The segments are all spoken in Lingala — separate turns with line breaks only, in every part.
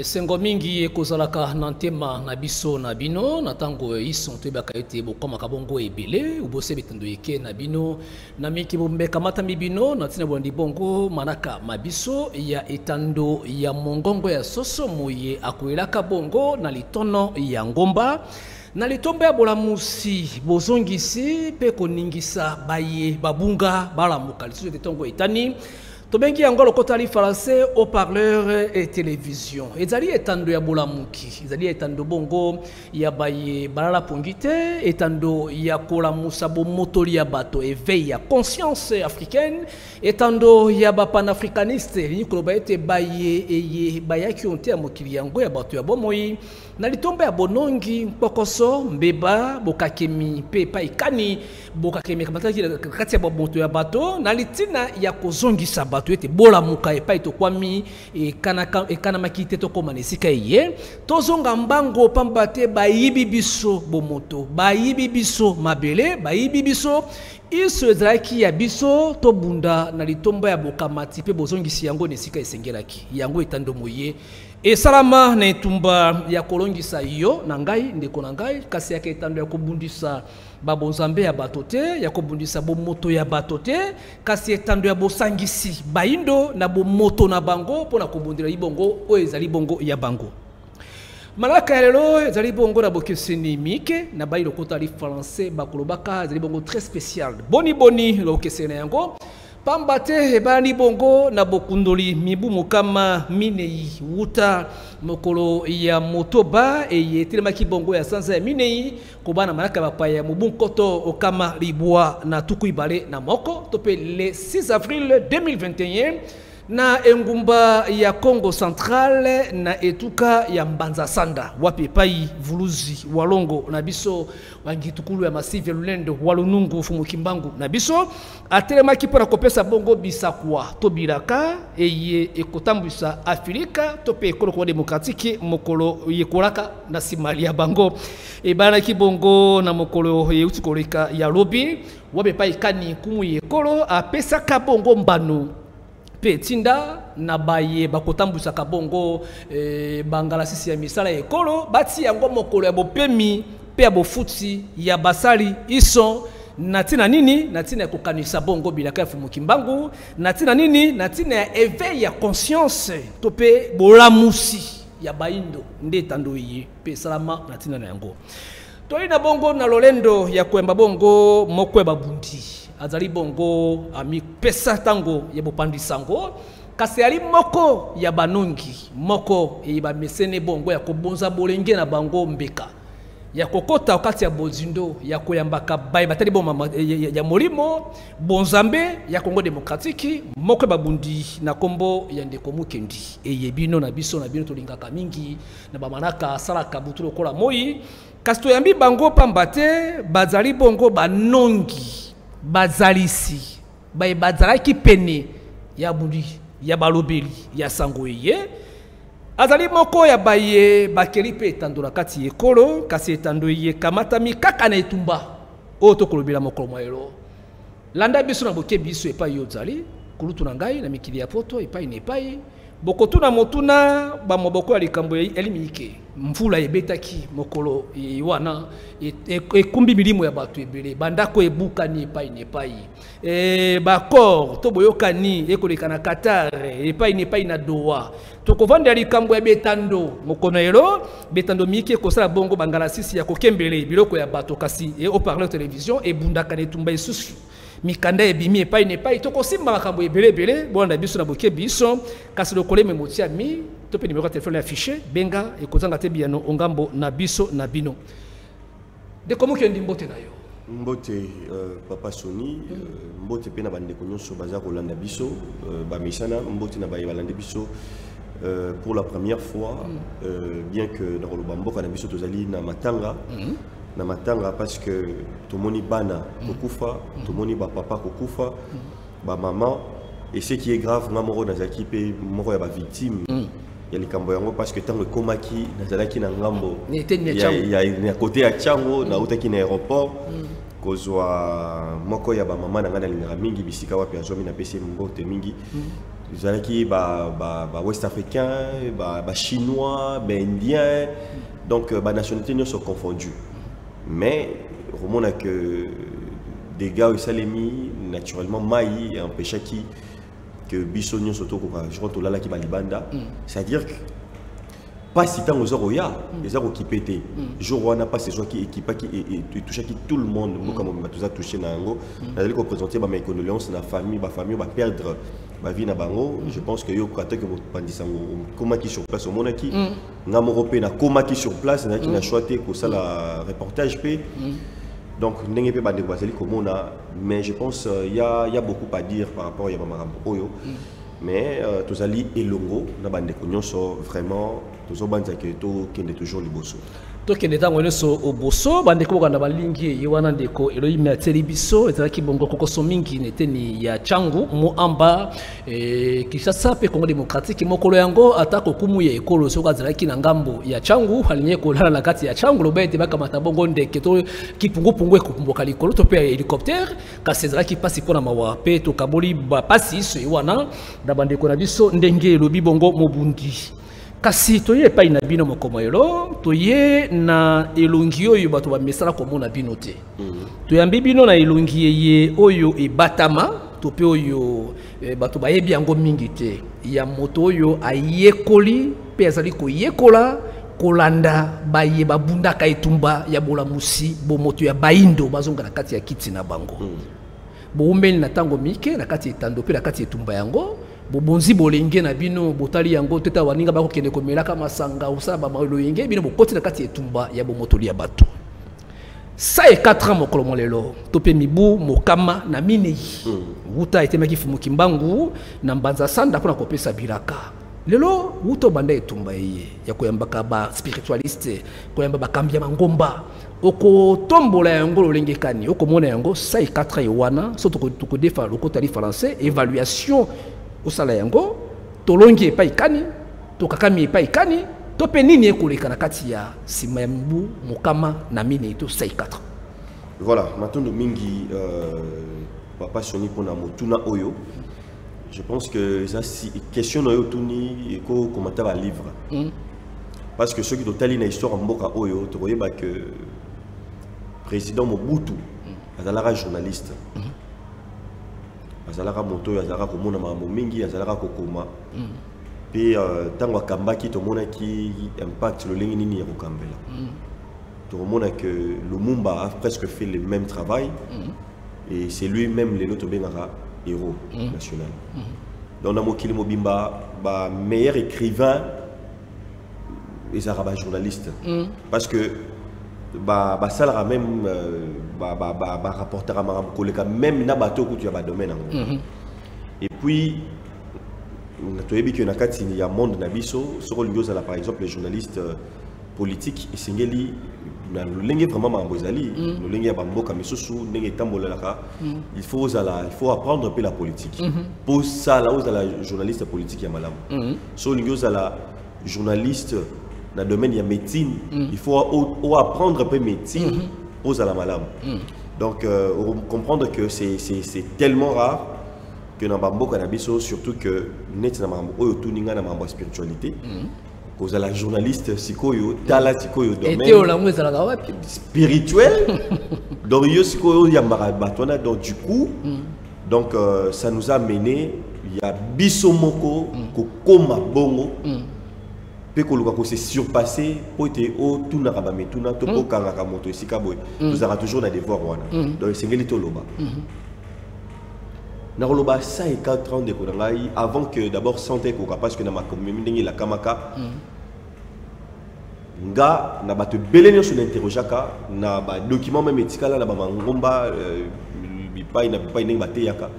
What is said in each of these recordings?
Esengo mingi ekozalaka na ntema na biso na bino na tango isonte bakaite bokoma kabongo ebele ubose bitando yeke na bino na miki bombeka matami bino na tina bondi bongo manaka mabiso ya etando ya mongongo ya soso moye akoelaka bongo na litono ya ngomba na litombe ya bolamusi bozongisi pe koningisa baye babunga balamuka lisusu etongo etani tobengi yango lokotali français au parleur et télévision ezali etando ya bolamuki ezali etando bongo ya baye balala pongite etando ya kolamusa bomotoli ya bato éveil ya conscience africaine etando ya ba panafricaniste ni koloba ete baye eye bayaki onte ya mokili yango ya bato ya bomoi na litombe ya bonongi mpokoso mbeba bokakemi pe pa ikani bokakemi kamataki kati ya bamoto ya bato na litina ya kozongisa bato ete bola muka epai tokwami ekana makite tokoma na esika eye tozonga mbango pamba te bayibi biso bomoto bayibi biso mabele bayibi biso iso ezalaki ya biso tobunda na litombo ya bokamati pe bozongisi yango na esika esengelaki yango etando moye esalama na etumba ya kolongisa yo na ngai ndeko na ngai kasi yake etando ya kobundisa babonzambe ya bato te ya kobundisa bomoto ya bato te kasi etando ya bosangisi baindo na bomoto na bango mpona kobundela libongo oyo ezali bongo ya bango malaka ya lelo ezali bongo na bokeseni mike na bayi lokota li français bakolobaka ezali bongo très spécial boni lokeseni yango pamba te ebani bongo na bokundoli mibu mokama minei wuta mokolo ya motoba eyetelemaki bongo ya sanza ya minei kobana malaka bapaya mubu nkoto okama libwa na tuku ibale na moko tope le 6 avril 2021 na engumba ya Congo Central na etuka ya Mbanza Sanda wapi pai vuluzi walongo na biso wangitukulu ya masive lulendo walunungu fumukimbangu na biso atelemaki pona kopesa bongo bisakwa tobiraka eye ekotambwisa Afrika tope ekolo demokratiki mokolo yekolaka na simali ya bango ebana kibongo na mokolo yeutukoleka ya lobi wapi pai kani kumu yekolo apesa kabongo mbano petinda na baye bakotambusa kabongo bangala sisi ya misala ekolo bati yango mokolo ya bopemi pe ya bofuti ya basali iso natina nini natina ya kokanisa bongo bilaka ya fumukimbangu natina nini natina ya éveil ya conscience to pe bolamusi ya baindo nde tando yi pe salama natina na yango toyi na bongo na lolendo ya kwemba bongo mokweba bundi azali bongo ami pesa tango ya bopandi sango kasi ali moko ya banongi moko ba mesene bongo ya kobonza bolenge na bango mbeka ya kokota wakati ya bozindo ya koyambaka bayi batali bomama ya molimo bonzambe ya Congo demokratiki moko babundi na kombo ya ndeko mukendi eyebino na biso na bino tolingaka mingi na bamanaka salaka butulo kola moi kasi toyambi bango pamba te bazali bongo banongi bazalisi baye bazalaki pene ya bundi ya balobeli ya sango ye azali moko ya baye bakeli pe etandola kati ekolo kasi etando ye kamatami kaka na etumba oyo tokolobela mokolo moelo landa biso na boke biso epai yo zali kulutu na ngai na mikili ya poto epai na epai bokotuna motuna bamoboko ya likambo elimike mvula ebetaki mokolo wana ekumbi milimo ya bato ebele bandako ebukani epai na epai bakor to boyokani ekoleka na Qatar epai na Doha tokovanda likambo ya betando mokono elo betando mike ekosala bongo bangala sisi ya kokembele biloko ya bato kasi au parleur télévision ebundaka netumba isusu mikanda ebimi epai na epai tokosimba makambo ebele bonda biso na boke biso kasi lokole memotia mi tope numéro de téléphone affiché benga ekozanga te biano ongambo na biso na bino de komo kendi mbote na yo
mbote papa Sony mbote pe na bandeko nyonso baza kolanda biso bamisana mbote na baye balanda biso pour la première fois bien que na koloba mboka na biso tozali na matanga na matanga parce que tomoni bana kokufa tomoni ba papa kokufa ba maman et ce qui est grave nga moko nazaki pe moko ya ba victime ya likambo yango parce que tango ekomaki nazalaki na ngambo ya côté ya Tchango na utaki na aéroport kozwa moko ya ba maman na nga na lingaka mingi bisika wapi azomi na pesi mbote mingi qui ouest africain, chinois, indien, donc nationalités sont confondues. Mais on a que des gars au Salemi naturellement maï empêcha que Bissonio surtout je rentre là qui balibanda, c'est-à-dire que pas si tant aux Oroya, les Oro qui pété. Jour n'a pas ces gens qui équipent qui touchent qui tout le monde, comme on tout ça touché dans Ango. D'aller représenter mes condoléances la famille va perdre ma vie na bango. Je pense que yo quand que bandi sango comment qui sur place au monde qui na européen na comment qui sur place na qui na choisi que ça la reportage p. Donc n'engé pas bandi baseli comme on a, mais je pense il y a beaucoup à dire par rapport à Yamarambo Oyo. Mais tous ali elongo na bande konyonso vraiment tous au banza que to kende toujours liboso
to kende tango nyonso oboso bande ko kana balingi yiwana ndeko eloyi materi biso ezalaki bongo kokoso mingi neteni ya changu mo amba Kinshasa pe Congo démocratique mokolo yango atako kumu ya ekolo soka zalaki na ngambo ya changu halinye kolala na kati ya changu lobete bakamata bongo ndeke to kipungu ekumboka likolo to pe hélicoptère kasi ezalaki pasi pona mawa pe to kaboli ba pasi so yiwana da bande ko na biso ndenge lobi bongo mobundi kasi toye pa ina bino mokomoyelo toye na elongi oyo bato ba mesala komona bino te toyambi bino na elongi ye oyo ebatama to pe oyo bato ba yebi yango mingi te ya moto oyo ayekoli pe azali ko yekola kolanda baye babundaka etumba ya bolamusi bo moto ya baindo bazonga na kati ya kiti na bango boumeli na tango mike na kati etando pe na kati etumba yango bobonzi bolenge na bino botali yango teta waninga bako kende komelaka masanga usala ba maloyenge bino bokoti na kati etumba ya bomotoli ya bato sa e 4 ans mokolo molelo tope mibu mokama na minei wuta etemaki fumuki mbangu na mbanza sanda pona kopesa biraka lelo wuto banda etumba ye ya koyambaka ba spiritualiste koyamba bakambia mangomba oko tombola yango lolenge kani oko mona yango sa e 4 ans wana soto ko defa loko tali français évaluation au sala yango tolongi epai kani tokakami epai kani tope nini ekoleka na kati ya sima ya mbu mokama na mine to sa 4.
Voilà, matondo mingi papa soni pona motuna oyo. Je pense que ça si question oyo tuni eko commenter ba livre. Parce que ceux qui totali na histoire mboka oyo to koyeba que président Mobutu azalaka journaliste. Azalaka moto azalaka komona mambo mingi azalaka kokoma. Puis tango akambaki to mona ki impact le lingi nini ya kokambela. To mona que Lumumba a presque fait le même travail et c'est lui-même les autres bengara héros national. Donc dans Mokili Mobimba ba meilleur écrivain et arabes journaliste parce que ba salara même ba rapporteur à collègue même na bateau que tu as ba domaine et puis tu as vu que na kati ya monde na biso sur le par exemple les journalistes politiques et singeli na lenge vraiment mambozali le lenge ba mboka misusu ndenge tambola il faut apprendre un peu la politique pour ça là aux la journaliste politique ya malamu so lenge la journaliste dans le domaine de la médecine, il faut apprendre un peu médecine aux la malade. Donc, comprendre que c'est tellement rare que dans le cannabis, surtout que nous avons une spiritualité, que la journaliste spirituel, donc du coup, ça nous a mené, il y a Bissomoko, Kokoma Bongo. Pekoluka s'est surpassé pour être au tout n'a mais tout n'a tout pour kanga moto ici kaboy nous aura toujours des devoirs donc c'est ngeli toloba na loba ça et 4 ans de konangai avant que d'abord santé ko parce que na makomimi la kamaka nga na bato beleni sur l'interrogaka na ba document même etikala na ba mangomba bipai na bipai ndenge bateyaka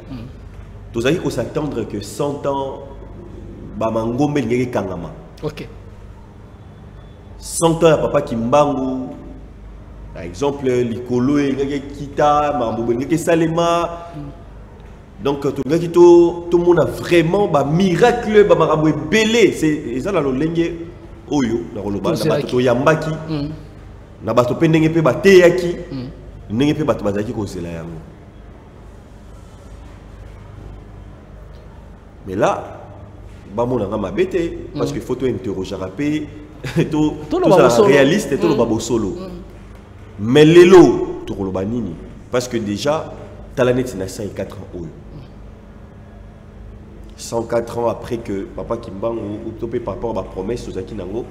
tozali ko s'attendre que 100 ans ba mangombe ngeke kangama.
OK.
100 ans à papa Kimbangu, par exemple, Likolo et Kita, Mambo Salema. Donc, tout le monde a vraiment un miracle, un belé. C'est ça, la langue Oyo, la Roloba, la Bato Yambaki, la Bato Penengepe Bateyaki, Nengepe Batbazaki Kosela. Mais là, bamonanga mabete parce que faut interroger rapé tout réaliste et tout le babo solo. Mais lelo to lo banini parce que déjà talanet na 104 ans. 104 ans après que papa Kimbangu ou topé par rapport à ma promesse aux Akinango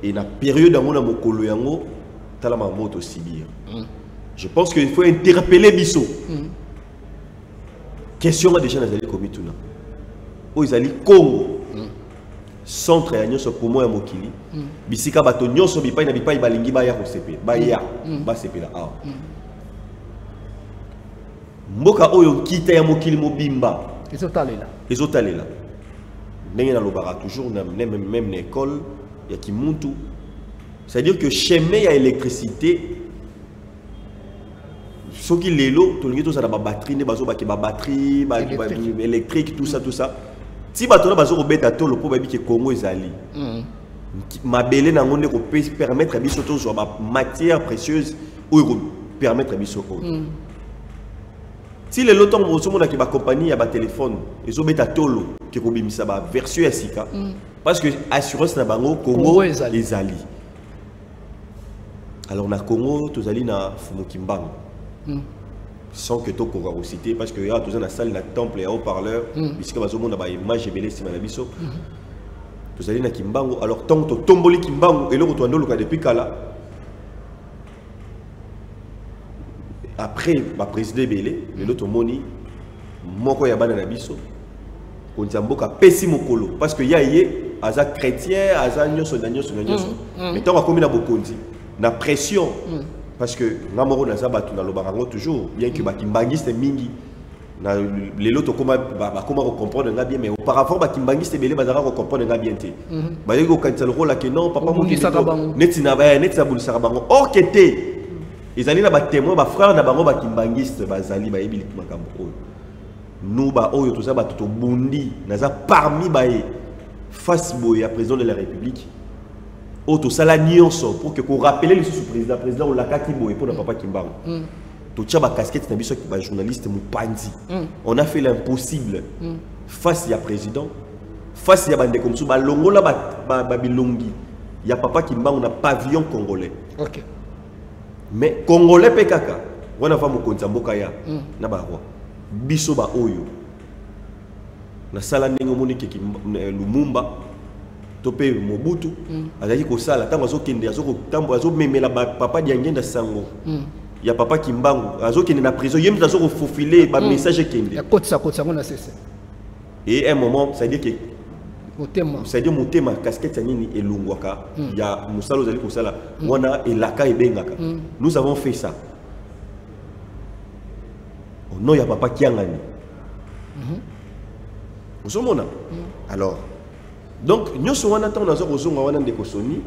et la période dans mon mokolo yango talama moto sibir. Je pense qu'il faut interpeller Bisso. Question déjà dans les comituna. Où ils allaient Congo. Centre ya nyoso pour moi ya mokili. Bisika bato nyoso bipai na bipai balingi ba ya ko sepe. Ba ya ba sepe la a. Mboka oyo kita ya mokili mobimba. Les autres là. N'est dans le toujours même l'école il y a qui monte. C'est-à-dire que chemin il y a électricité. Ce qui est l'eau, tout le monde a des batteries, électrique, tout ça. Si tu as besoin de faire le problème que Congo est allé. Ma belle n'a pas pu permettre à Bissot sur ma matière précieuse ou permettre à Bissot. Si les lots qui accompagnent à téléphone, ils ont mis à tolo qui est ça version Sika parce que assurance na bango Congo les alliés. Alors na Congo tous allés na Fumukimbangu. Sans que tu aies cité parce que y a tous dans la salle na temple et haut-parleur puisque bazo mona ba image belé si na biso. Tous allés na Kimbangu alors tant que tomboli Kimbangu et le retour ndolo depuis kala. Après, ma président Belé, l'autre moni, moko ya bana na biso, kontiamboka pesi mokolo parce que ya yé aza chrétien, aza nyoso na nyoso. Mais tant comme na bokonzi, na pression parce que ngamoro na zabatu na lobarango toujours bien que bakimbangiste mingi na les autres comment comprendre nga bien mais auparavant bakimbangiste belé bazara comprendre nga bien té. Ba yego kanisa le rôle que non papa mo netina ba netina bulisa bango orqueté. Ils allaient là témoin ba frère na bango ba kimbangiste bazali ba yebili makambo oyo nous ba oyo tout ça ba tout bondi naza parmi ba face boya président de la République auto sala nyonso pour que ko rappeler le sous président ou la kaki boye pour na papa Kimbangu to tcha ba casquette na biso ba journaliste mupanzi on a fait l'impossible face ya président face ya bande comme ça ba longola ba bilongi ya papa Kimbangu na pavillon congolais. OK. Mais Congolais pekaka, on a fait mon compte ya na ba roi. Biso ba oyo. Na sala ndenge moniki ki Lumumba topé Mobutu, azali ko sala tango azokende azoko tambo azomemela papa diangenda sango. Ya papa Kimbangu azokende na prison yem azoko faufiler ba message kende.
Ya kotsa ngona cesse.
Et à un moment, ça veut dire que c'est-à-dire monter ma casquette nini et lungwaka il y a musalo zali kosala wana elaka ebengaka nous avons fait ça au nom ya papa Kiangani osomona alors donc nyoso wana tant nazo kozonga wana ndeko Soni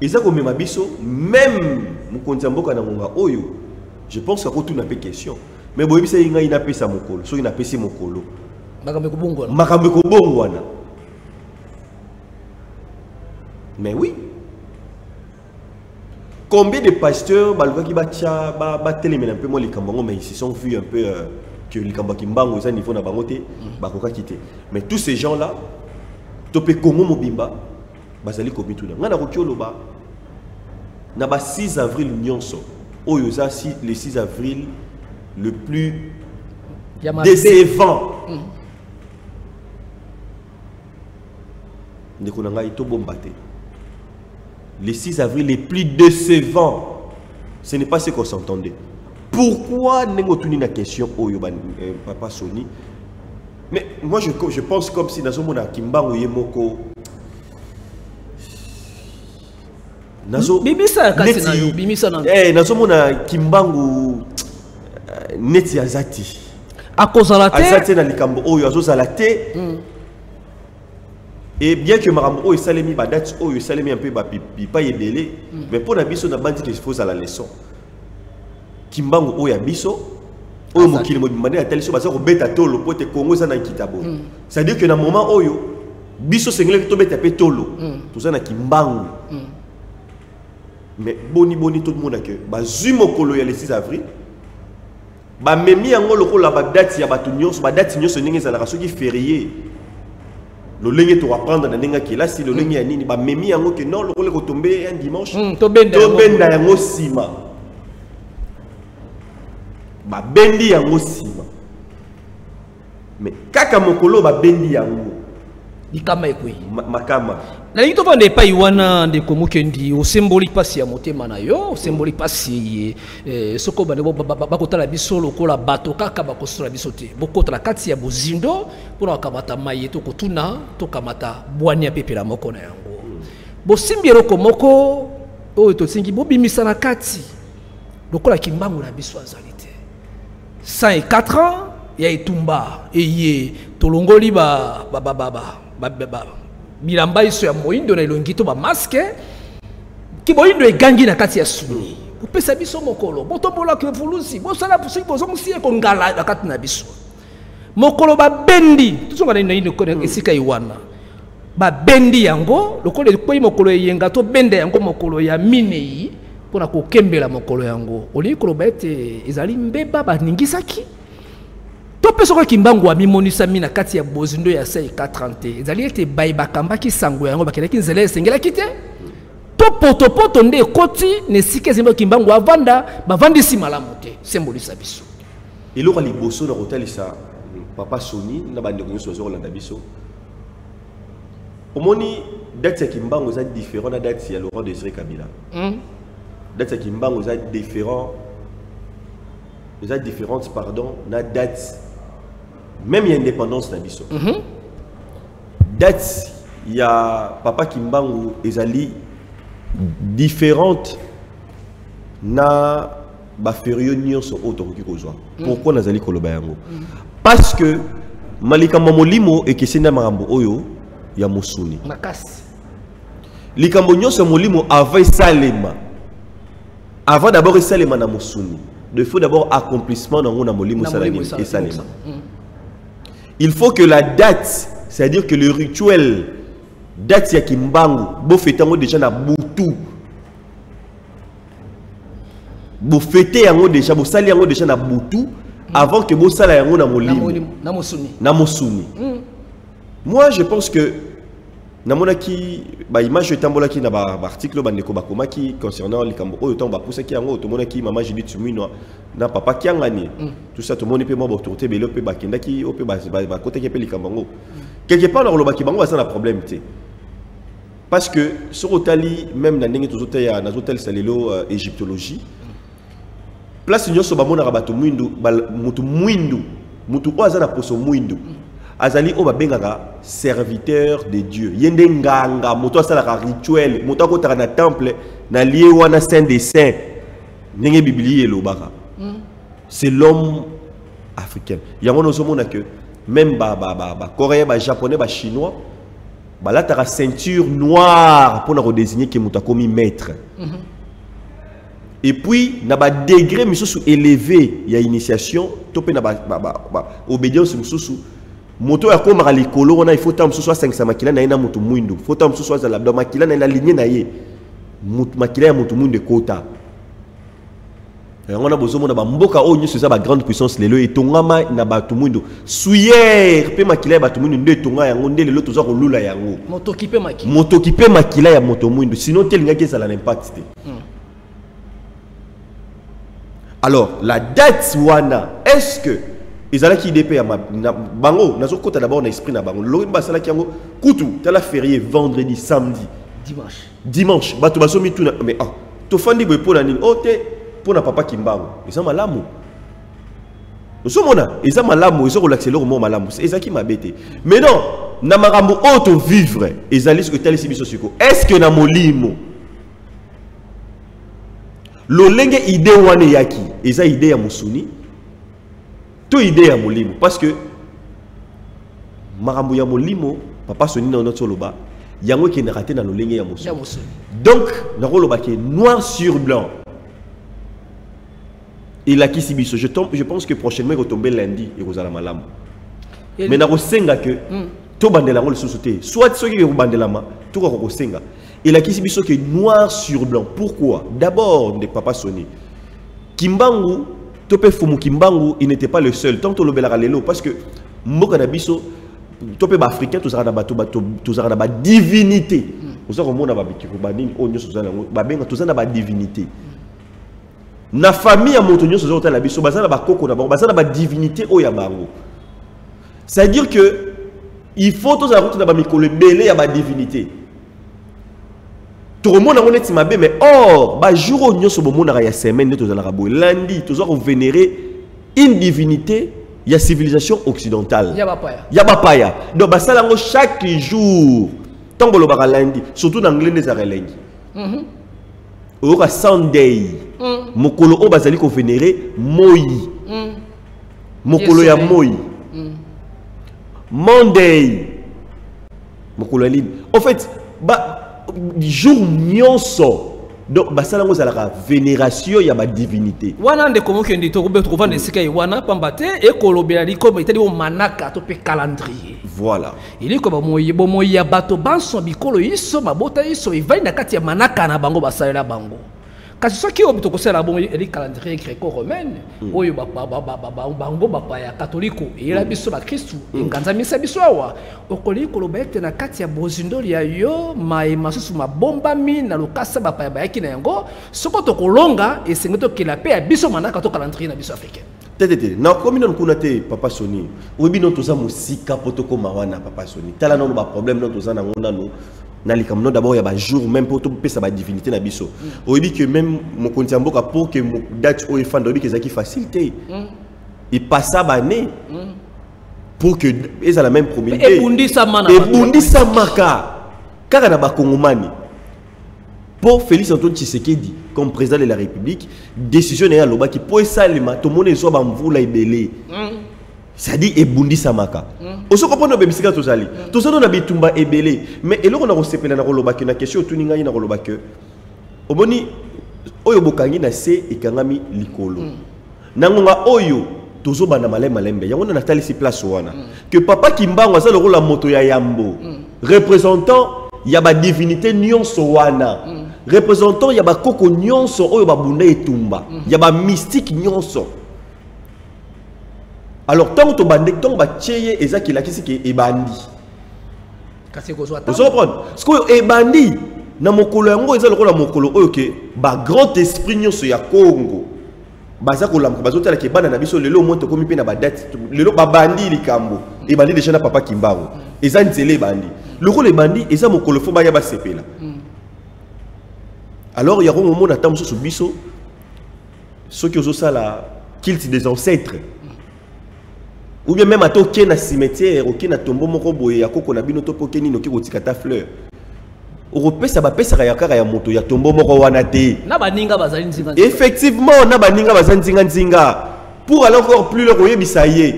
eza ko mema biso même mukonzi mboka na ngonga oyo je pense que ko tuna pe question mais boyebi sa inga ina pesa mokolo so ina pesi mokolo makambe ko bongo wana. Mais oui. Combien de pasteurs qui un peu moins les Kambango, mais ils se sont vus un peu que les Kambango ils niveau na bangote, bakoka quitter. Mais tous ces gens-là, topé Congo mobimba, bazali komi tout là. Ngana kokiolo ba na ba 6 avril nyonso. Oyoza le 6 avril le plus décevant. Ndekonanga ito bombaté. Le 6 avril les plus décevants, ce n'est pas ce qu'on s'entendait. Pourquoi n'est-ce pas une question au Papa Soni? Mais moi je pense comme si dans ce monde Kimbangu Yemoko
Bimisa kasinayo bimisa nan
nazo mona Kimbangu neti azati
akozalate
azati na likambo oyo azozalate. Et bien que Marambo et Salemi Badat ou Salemi un peu pas yebele, mais pour la biso na bandi qu'il faut à la leçon. Kimbangu o ya biso, o mo kili mo demandé à telle chose parce que beta tolo pote Congo ça na kitabo. Ça veut dire que na moment oyo biso sengle to beta pe tolo. Tout ça na Kimbangu. Mais boni tout le monde que ba zumo kolo ya le 6 avril. Ba memi yango lokolo la date ya batu nyonso ba date nyonso ndenge za la raso ki férié. le lenge to apprendre na nenga ki là si le lenge ya nini ba memi yango que non le rôle ko tomber un dimanche
to benda
yango sima ba bendi yango sima mais kaka mokolo ba bendi yango
likama ekwe
makama
na lito vande pa iwana de komukendi o symbolique pasi ya motema na yo o symbolique pasi soko bande bakotala biso lokola bato kaka bakosola biso te bokotala kati ya bozindo pona kamata maye to kotuna to kamata bwani ya pepela moko na yango bosimbi eloko moko oyo tosingi bobimisa na kati lokola kimbangu na biso azali te 104 ans ya etumba eye tolongoli bilamba iso ya moindo na elongi to ba masque ki boindo egangi na kati ya suni opesa biso mokolo botombola ke vulusi bosala pusi bozongusi ko ngala na kati na biso mokolo ba bendi tuzonga na ino ko esika iwana ba bendi yango lokolo ekoi mokolo yenga to bende yango mokolo ya minei pona ko kembela mokolo yango olikolo ba ete ezali mbeba ba ningisaki topeso ko kimbangu wa mimonisa mina kati ya bozindo ya 430 ezali ete bai bakamba ki sango yango bakelaki nzela esengela kite to poto nde koti ne sike zembo kimbangu avanda bavandisi malamu te sembolisa biso
eloko liboso na kotalisa papa Soni na bande ko nyoso zo landa biso omoni date ya kimbangu za différent na date ya Laurent Désiré Kabila date ya kimbangu za différente pardon na date même l'indépendance na biso date ya papa Kimbangu ezali différente na ba férieux nyonso otokoki kozwa pourquoi nazali koloba yango parce que malika molimo ekesenda makambo oyo ya mosuni
makasi
likambo nyonso molimo avant salema avant d'abord salema na mosuni il faut d'abord accomplissement dans mon molimo salema et salema. Il faut que la date, c'est-à-dire que le rituel date ya kimbangu bo fetango déjà na butu bo fete yango déjà bo sali yango déjà na butu avant que bo sala yango na molimo na mosuni moi je pense que namona ki ba image etambola ki na ba article ba ndeko bakoma ki concernant likambo oyo temps ba poussa ki yango to mona ki mama Judith Sumino na papa kiangani tout ça to moni pe mo ba autorité belo pe ba kenda ki o pe ba côté ki pe likambo ngo quelque part na lo ba ki bango ça na problème té parce que sur otali même na ndenge to ya na hôtel salelo égyptologie place nyoso ba mona ba to mwindu mutu oza na poso mwindu azali o babengaka serviteur de Dieu yende nganga moto asala rituel moto akotaka na temple na lié wana saint des saints ndenge biblia elobaka c'est l'homme africain yango nozomona que même ba coréen ba japonais ba chinois balataka ceinture noire pour na redésigner que moto akomi maître et puis na ba degré misusu élevé ya initiation to pe na obédience misusu moto ya komaka likolo wana il faut tam soit 500 makila na ina moto mwindu faut tam soit za labda makila na ligne na ye makila ya moto mwindu kota on a besoin de mboka o nyo ça ba grande puissance lelo etongama na bato mwindu suyer pe makila ya bato mwindu nde tonga yango nde lelo toza kolula yango
moto kipe
makila ya moto mwindu sinon telinga ke ça l'impact te alors la date wana est-ce que ils allaient qui dépêchent à bango nazo kota d'abord na esprit na bango lorin basala ki yango kutu tala férié vendredi samedi dimanche bato baso mi tuna mais to fandi boy pona nini ote pona papa kimbangu eza malamu osomona eza malamu ezo relaxer lo mo malamu eza ki mabete mais non na makambo auto vivre ezali ce que tali sibiso siko est-ce que na molimo lo lenge idée wana yaki eza idée ya musuni to idée ya molimo parce que makambo ya molimo papa Soni na notre loba yango ki na raté na lolenge ya musuni donc na loba ki noir sur blanc et la kisibiso je pense que prochainement il va tomber lundi et vous allez malam mais na kosenga que to bandela ngol sosité soit ceux qui bandela ma to ko senga et la kisibiso qui est noir sur blanc pourquoi d'abord de papa Soni kimbangu Topé Fumu Kimbangu, il n'était pas le seul. Tant que le Belaralelo, parce que Mokanabiso, to pe ba africain to zara na bato to zara na ba divinité oza ko mona ba bikiko ba nini onyo so zala ba benga to zana ba divinité na famille ya moto nyo so zota la biso bazana ba koko na bango bazana ba divinité o ya bango. C'est-à-dire que il faut tous avoir tout d'abord mikolo belé ya ba divinité. Tout le monde a honnête mabe mais or ba jour au nyo so bomona ya semaine to zala rabo lundi to zo vénérer une divinité. Il y a civilisation occidentale. Il y a bapaya. Donc basalango chaque jour. Tant que le lundi, surtout dans l'anglais des arènes. Il y a Sunday. Mokolo o bazali ko vénérer Moi. Mokolo ya Moi. Monday. Mokolo libre. En fait, jour nyonso. Donc, basalango zalaka vénération ya ba divinité.
Wana nde komo kendi to ko trouver des sika wana pambate e kolobela liko itali o manaka to pe calendrier.
Voilà.
Il ko ba moyi ya bato banso bikolo iso mabota iso ivai na kati ya manaka na bango basalela bango. Kasi soki obito ko sala bon eli calendrier gréco-romaine oyo bango bapa ya catholique et la biso ba Christu nganza misa biso awa okoli ko lobete na kati ya bozindoli ya yo mai masusu mabomba mi na lokasa bapa ya bayaki na yango soko to kolonga et sengoto kila pe ya biso manaka to calendrier na biso africain.
Tete na komi non kunate papa Soni obi non toza musika potoko mawana papa Soni tala non ba problème non toza na ngona no Nalikamno d'abord il y a un jour même pour tout sa divinité na biso. On dit que même mon kontiamboka pour que mon date au fan dobi que ça qui facilité. Il passe à bané pour que ils a la même probabilité.
Et bundi sa mana.
Et bundi sa maka. Car na ba kongomani. Pour Félix Antoine Tshisekedi comme président de la République, décision est à l'oba qui pour ça le matomone soit bamvula ibelé. Ça dit ebundi samaka. Oso comprendre be bisika tozali. Tozali na bitumba ebelé, mais eloko na kosepela na koloba ke na question tuninga na koloba ke omoni oyo bokangi na se ekangami likolo. Nangonga oyo tozo bana malembe. Yango na tali si place wana. Que papa Kimbango ça le rôle la moto ya Yambo. Représentant ya ba divinité nyonso wana. Représentant ya ba koko nyonso oyo ba bunda etumba. Ya ba mystique nyonso. Alors, tant que tu bandes, tant que tu es et ça qui est bandi. Vous comprenez? Ce que est bandi, na mokolo yango eza lokola mokolo oyo ke ba grand esprit nyonso ya Congo. Baza ko lamka bazo tala ke bana na biso lelo monte komi pe na ba date lelo ba bandi likambo. E bandi déjà na papa Kimbango. Eza nzele bandi. Lokola bandi eza mokolo fo ba ya ba sepela. Alors il y a un moment na tamso so biso ceux qui ozo sala culte des ancêtres. Ou bien même à toquer na cimetière, ok na tombeau moko boye ya koko na bino to pokeni no ki kotikata fleur. Europé ça ba pesa ya kaka ya moto ya tombeau moko wana te.
Na baninga bazali nzinga.
Effectivement na baninga bazali nzinga. Pour aller encore plus loin oyebisa ye.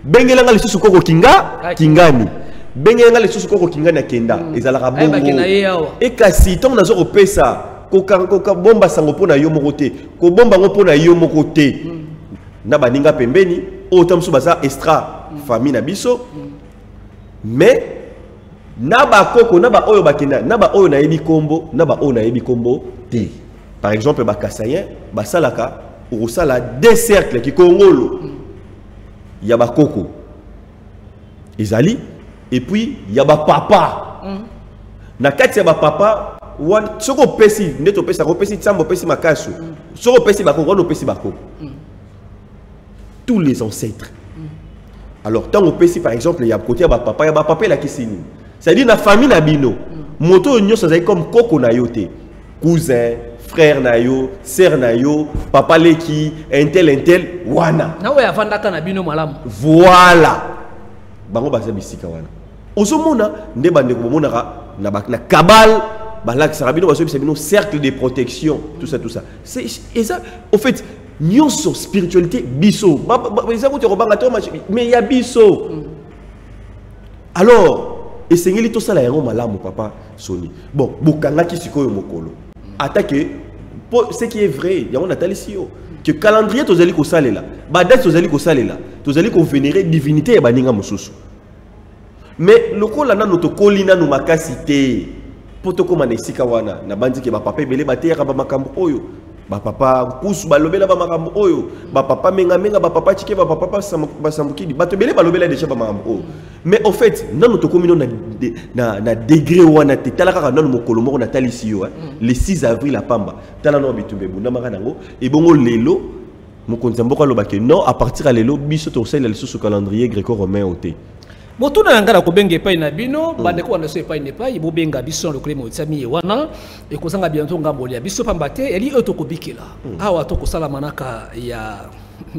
Bengelanga le susu koko kingani. Bengelanga le susu koko kingani akenda ezalaka bongo. Et kasi tant nazo kopesa koka bomba sango pona yo moko te. Ko bomba ngo pona yo moko te. Na baninga pembeni autant que ça extra famille na biso mais naba koko naba oyo bakenda naba oyo na yebi kombo naba oyo na yebi kombo te. Par exemple ba kasayen ba salaka ou sala des cercles qui kongolo ya ba koko ezali et puis ya ba papa na kati ya ba papa wan soko pesi neto pesa ko pesi tsambo pesi makasu soko pesi ba koko no pesi ba koko tous les ancêtres. Alors, tant on peut si par exemple, il y a côté à papa, il y a papa la kisini. C'est-à-dire la famille na bino. Moto nyo ça comme koko na yote. Cousin, frère na yo, sœur na yo, papa leki, intel wana.
Na oya vandaka na bino malamu.
Voilà. Bango basa bisika wana. Ozomona nde bande ko mona na kabal balak sarabino baso bisabino cercle de protection, tout ça. C'est et ça au fait nyonso spiritualité biso mais il y a biso alors esengeli to sala yango malamu papa Soni bon bokanga ki sikoyo mokolo attaque ce qui est vrai yango natalisio que calendrier tozali ko salela ba date tozali ko salela tozali ko vénérer divinité ya baninga mosusu mais lokola na noto kolina no makasi te potoko manesika wana na bandi ke ba papa belé batera ba makambo oyo ba papa kusu balobela ba makambo oyo ba papa menga ba papa chike ba papa basambukidi bato belé balobela déjà ba makambo oyo Mais en fait, dans notre commune, na degré où on a été, le 6 avril à Pamba, et bon, lelo, non, à partir de l'élo, biso torsel le sous calendrier gréco-romain au thé.
Moto na ngala ko benge pa na bino bande ko na so pa ne pa ibo benga biso le klemo tsami wana e ko sanga bientôt ngambo ya biso pambate eli otoko bikela awa to ko sala manaka ya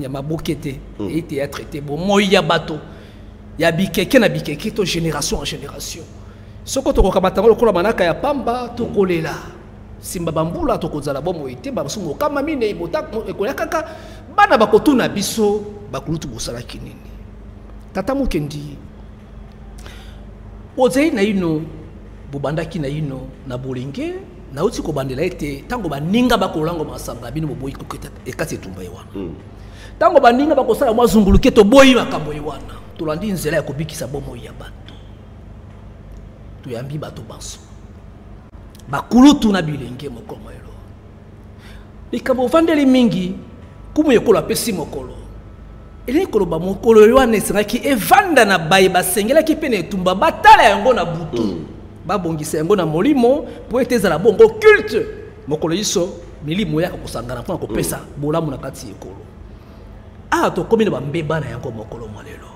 mabokete et théâtre était bon moya bato ya bikeke na bikeke to génération en génération soko to ko kamata ko la manaka ya pamba to kolela simba bambula to ko zala bomo ite ba sungo kama mine ibota ko yakaka bana bakotuna biso bakulutu bosala kinini tata mukendi Ozei na ino bubandaki na ino na bolenge na uti ko bandela ete tango baninga bakolango masanga bino boyi koketa ekati tumba yiwana tango baninga bakosala mwa zunguluke to boyi makambo yiwana tulandi nzela ya kobikisa bomo ya bato tuyambi bato baso bakulutu na bilenge mokoma elo likabo vandeli mingi kumu yekola pesi mokolo ele koloba mokolo yoane sengaki evanda na baye basengela ki pene tumba batala yango na butu babongisa yango na molimo po eteza la bongo culte mokolo yiso milimo ya kusangana mpona kopesa bolamu na kati ekolo to komina bambeba na yango mokolo malelo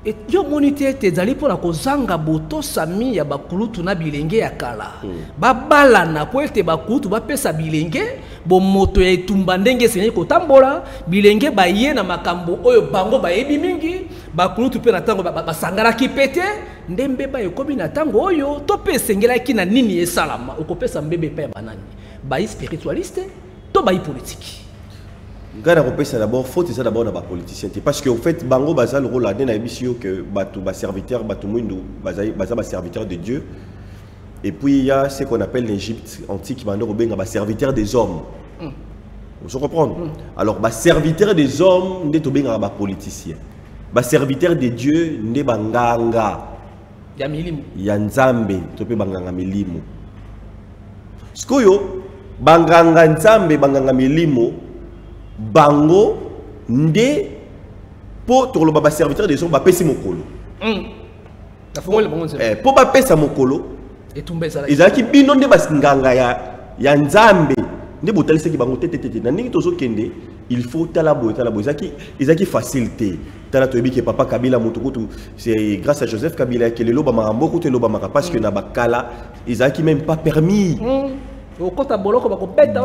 et yo monite tezali pona kozanga boto sami ya bakulutu na bilenge ya kala babala na po ete bakulutu bapesa bilenge bo moto ya etumba ndenge senye kotambola bilenge baye na makambo oyo bango bayebi mingi bakulutu pe na tango basangala kipete ndembe ba ekomi na tango oyo to pe sengela ki na nini esalama okopesa mbebe pa ya banani bayi spiritualiste to bayi politique.
Gana repesa d'abord faut ça d'abord na ba politicien parce que en fait bango baza le rôle là na émission que batu ba serviteur batu mundu baza ba serviteur de Dieu. Et puis il y a ce qu'on appelle l'Égypte antique, bah, serviteur des hommes. Vous comprenez? Alors, bah, serviteur des hommes, n'est pas bah, politicien. Bah, serviteur de Dieu, n'est pas nganga. Yanzambe, tu peux banganga milimu. Skoyo, banganga nzambe, banganga milimu, bango, nde, pour tout le serviteur des hommes, bah, pesi mokolo. Pour bah, pesa mokolo. Ezaki bino nde basinganga ya nzambe nde botalisa ki bango tete na ningi tozo kende il faut talabo ezaki facilité tala toyebi ke papa Kabila mutukutu c'est grâce à Joseph Kabila que le loba marambo ko te loba maka parce que na bakala ezaki même pas permis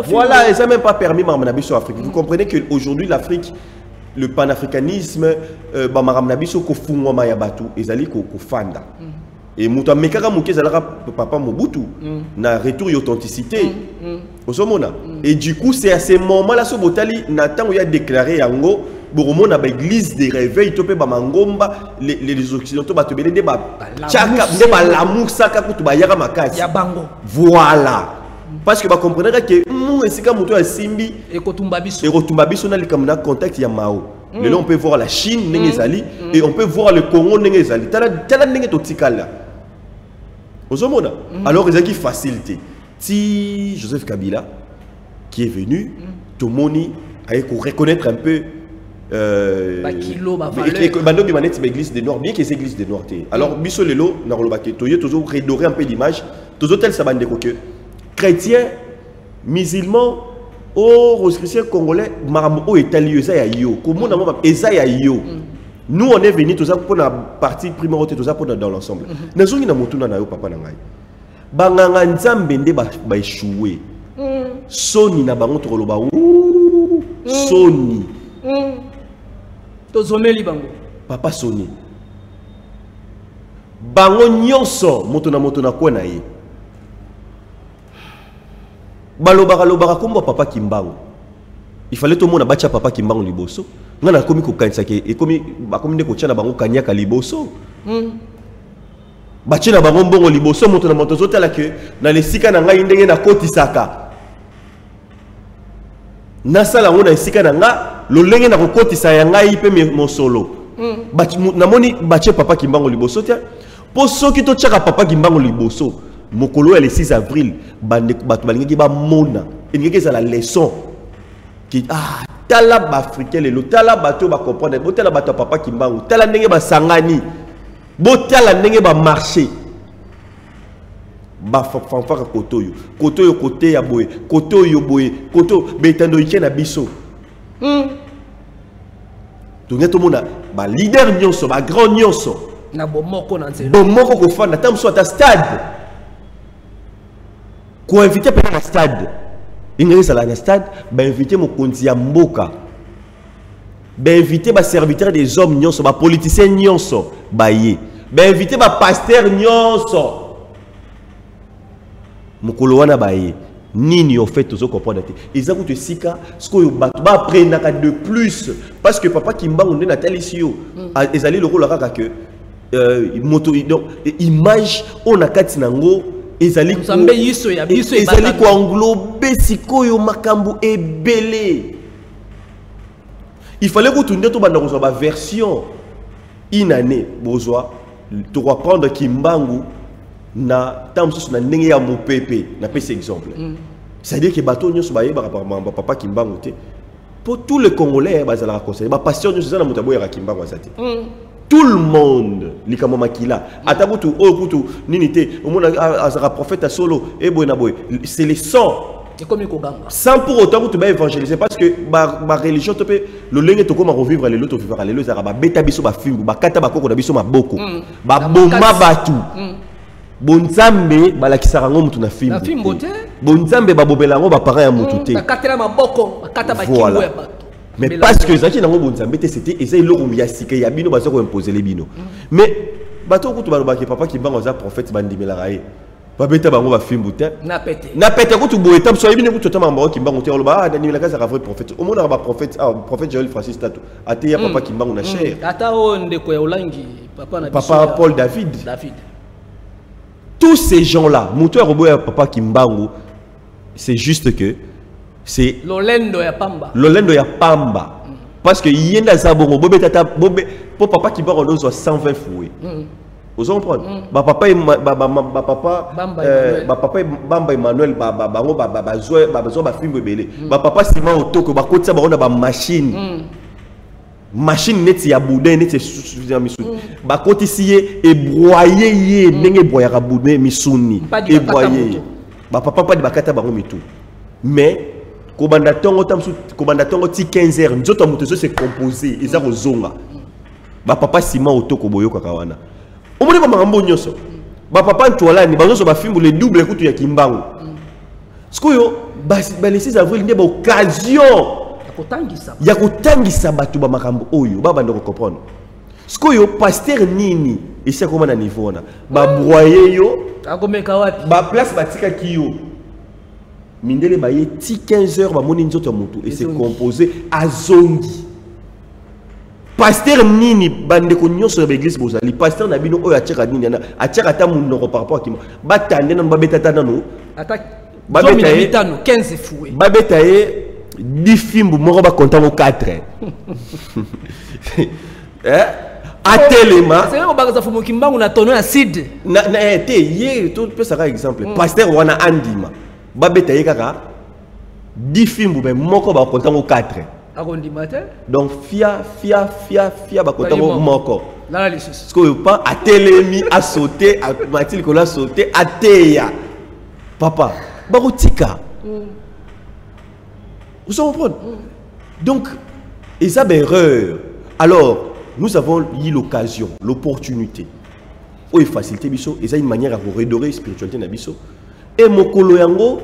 voilà ça même pas permis maramna biso Afrique. Vous comprenez que aujourd'hui l'Afrique le panafricanisme maramna biso ko fungwa ma ya batu ezali ko fanda. Et Mouta Mekara Mouké Zalara Papa Mobutu na retour d'authenticité. Et du coup, c'est à ce moment-là que Botali Nathan a déclaré Yango, Boromon a l'église des réveils, Topé Bamangomba, les Occidentaux Batobele, Deba Tchaka, Deba l'amour Saka Kutuba Yara Makasi. Voilà. Parce que vous comprenez que nous, c'est comme Mouto Simbi et Kotumbabiso, on a le contact Yamao. Là, on peut voir la Chine, et on peut voir le Congo, alors, il y a une facilité. Si Joseph Kabila, qui est venu, tout le monde a reconnaître un peu l'église des Noirs, bien que c'est l'église des Noirs. Alors, Bisso Lelo, toujours redorer un peu l'image, toujours tel sabande que chrétiens, musulmans, aux chrétiens congolais, marambo italien, ça y yo, comment on a yo. Nous on est venu tout ça pour la partie primaire tout ça pour dans l'ensemble. Nazongi na motuna na yo papa na ngai. Banganga nzambe nde ba échouer. Soni na bango to loba Soni.
To zomeli bango.
Papa Soni. Bango nyonso moto na kwa na ye. Balobara kombo papa Kimbango. Il fallait tout le monde abattre papa Kimbango liboso. Ngana komi ko kanisa ke e komi ba komi ndeko tshana bango kanyaka liboso. Ba tshana bango mbongo liboso moto na moto zotala ke na lesika na ngai ndenge na koti saka. Na sala ngona esika na nga lo lenge na koti sa ya ngai pe mosolo. Na moni batche papa Kimbango liboso tia. Po soki to tshaka papa Kimbango liboso. Mokolo ya le 6 avril bande batu balingi ba mona. Engeke za la leçon qui tala ba africain le tala bato ba comprendre tala bato papa Kimbangu tala ndenge ba sangani botala ndenge ba marché ba fanfara kotoyo côté ya boye kotoyo boye koto betando yike na biso donc tout monde ba leader nyonso ba grand nyonso
na bomoko na nzela
bomoko ko fanda tam so ata stade ko inviter pe na stade ingé sala na stade ba inviter mokonzi ya mboka ba inviter ba serviteur des hommes nyonso ba politiciens nyonso ba ye ba inviter ba pasteur nyonso mukolo wana baye nini au fait tozo comprendre te ezako te sika ce que bato ba prendre de plus parce que papa Kimbangu nde na talisio ezali le rôle kaka que moto donc image on a kati nango ezali
nzambe yiso ya biso
ezali ko englober sikoyo makambo ebele il fallait que tunde to banda ko ba version inane bozwa to prendre Kimbangu na tamso na ndenge ya mopepe na pese exemple c'est-à-dire que bateau nyonso ba yeba par papa Kimbangu te pour tous les Congolais bazala la conseiller ba passion nyonso na mutabo ya Kimbangu azate tout le monde likamo makila atabutu okutu nini te omona azara prophète à solo et boy na boy c'est les sang sans pour autant que tu vas évangéliser parce que ma religion te peut le lenge to koma revivre les autres vivre les autres ba beta biso ba film ba kata ba koko na biso maboko ba bomba batu bonzambe balakisaka ngo mutu na film te bonzambe babobela ngo ba parents ya mutu te
bakatela maboko bakata ba kingo ya bato
mais parce que zaki nango bonzambe te c'était eza iloko ya sika ya bino bazo ko imposer les bino mais bato kutu balobaki papa Kimbangu za prophète bandimela raé babeta bango ba film te na pete kutu boye tam so yibine kutu tama mba Kimbangu te oloba ah dandimela kaza ka vrai prophète au monde ba prophète prophète Joël Francis Tato ate ya papa Kimbangu na cher
ata onde ko ya ulangi papa na
papa Paul David tous ces gens-là, Moutou Roboya papa Kimbangu, c'est juste que c'est
Lolendo ya Pamba.
Lolendo ya Pamba. Parce que yenda zabongo bobe tata bobe pour papa Kimbangu on doit 120 fouets. Vous comprenez? Ba papa Bamba Emmanuel ba zo ba film belé. Ba papa Simon Otoko ba kotsa ba on ba machine. Machine neti ya boudin neti suffisant misu ba kotisiye et broyer ye ndenge broyera boudin misuni et broyer ba papa pas de bakata bango mitu mais kobanda tongo ti 15h nzoto muto se composer eza ko zonga ba papa Simon Otoko boyoka kawana omoni ba mambo nyoso ba papa Ntwalani bazoso ba film le double kutu ya Kimbangu skoyo ba le 6 avril ndeba occasion ya kotangisa bato ba makambo oyo baba ndoko comprendre skoyo pasteur nini esi akoma na niveau na ba broyer yo
akomeka wapi
ba place batika kiyo mindele ba ye ti 15h ba moni nzoto mutu et c'est composé à zongi pasteur nini bande ko nyonso na église bozali pasteur na bino oyo atchaka nini na atchaka ta munoko par rapport à kimo batande na babeta nanu
attaque babeta 15 fouet
babeta 10 films moko ba content au 4 atelema
c'est même bagaza fumo Kimbangu na tono ya sid
na te ye tout peut ça exemple pasteur wana andima babeta ye kaka 10 films mais moko ba content au 4
akondima te
donc fia ba content au moko
la lisus
ce que pas atelemi a sauté a Mathilde ko la sauté ateya papa ba kotika. Vous comprenez? Donc, et ça, erreur. Alors, nous avons eu l'occasion, l'opportunité. Ou faciliter biso, et ça une manière à vous redorer spiritualité na biso. Et mokolo yango,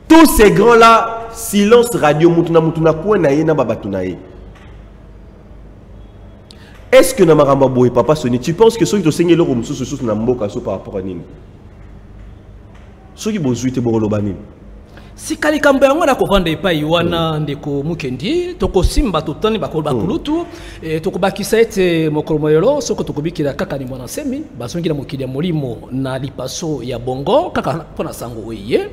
tous ces grands-là, silence radio, mutuna koué na ye na babatu na ye. Est-ce que na maramba boye papa Soni, tu penses que ceux qui te seignent leur sous na mboka so par rapport à nini? Ceux qui bozuite boroloba nini?
sikali kambo yango na kovanda epai wana ndeko mukendi tokosimba totani bakulutu tokobakisa ete mokolo moyelo soko tokobikila kaka ni mwana semi basongi na mokili ya molimo na lipaso ya bongo kaka pona sango oye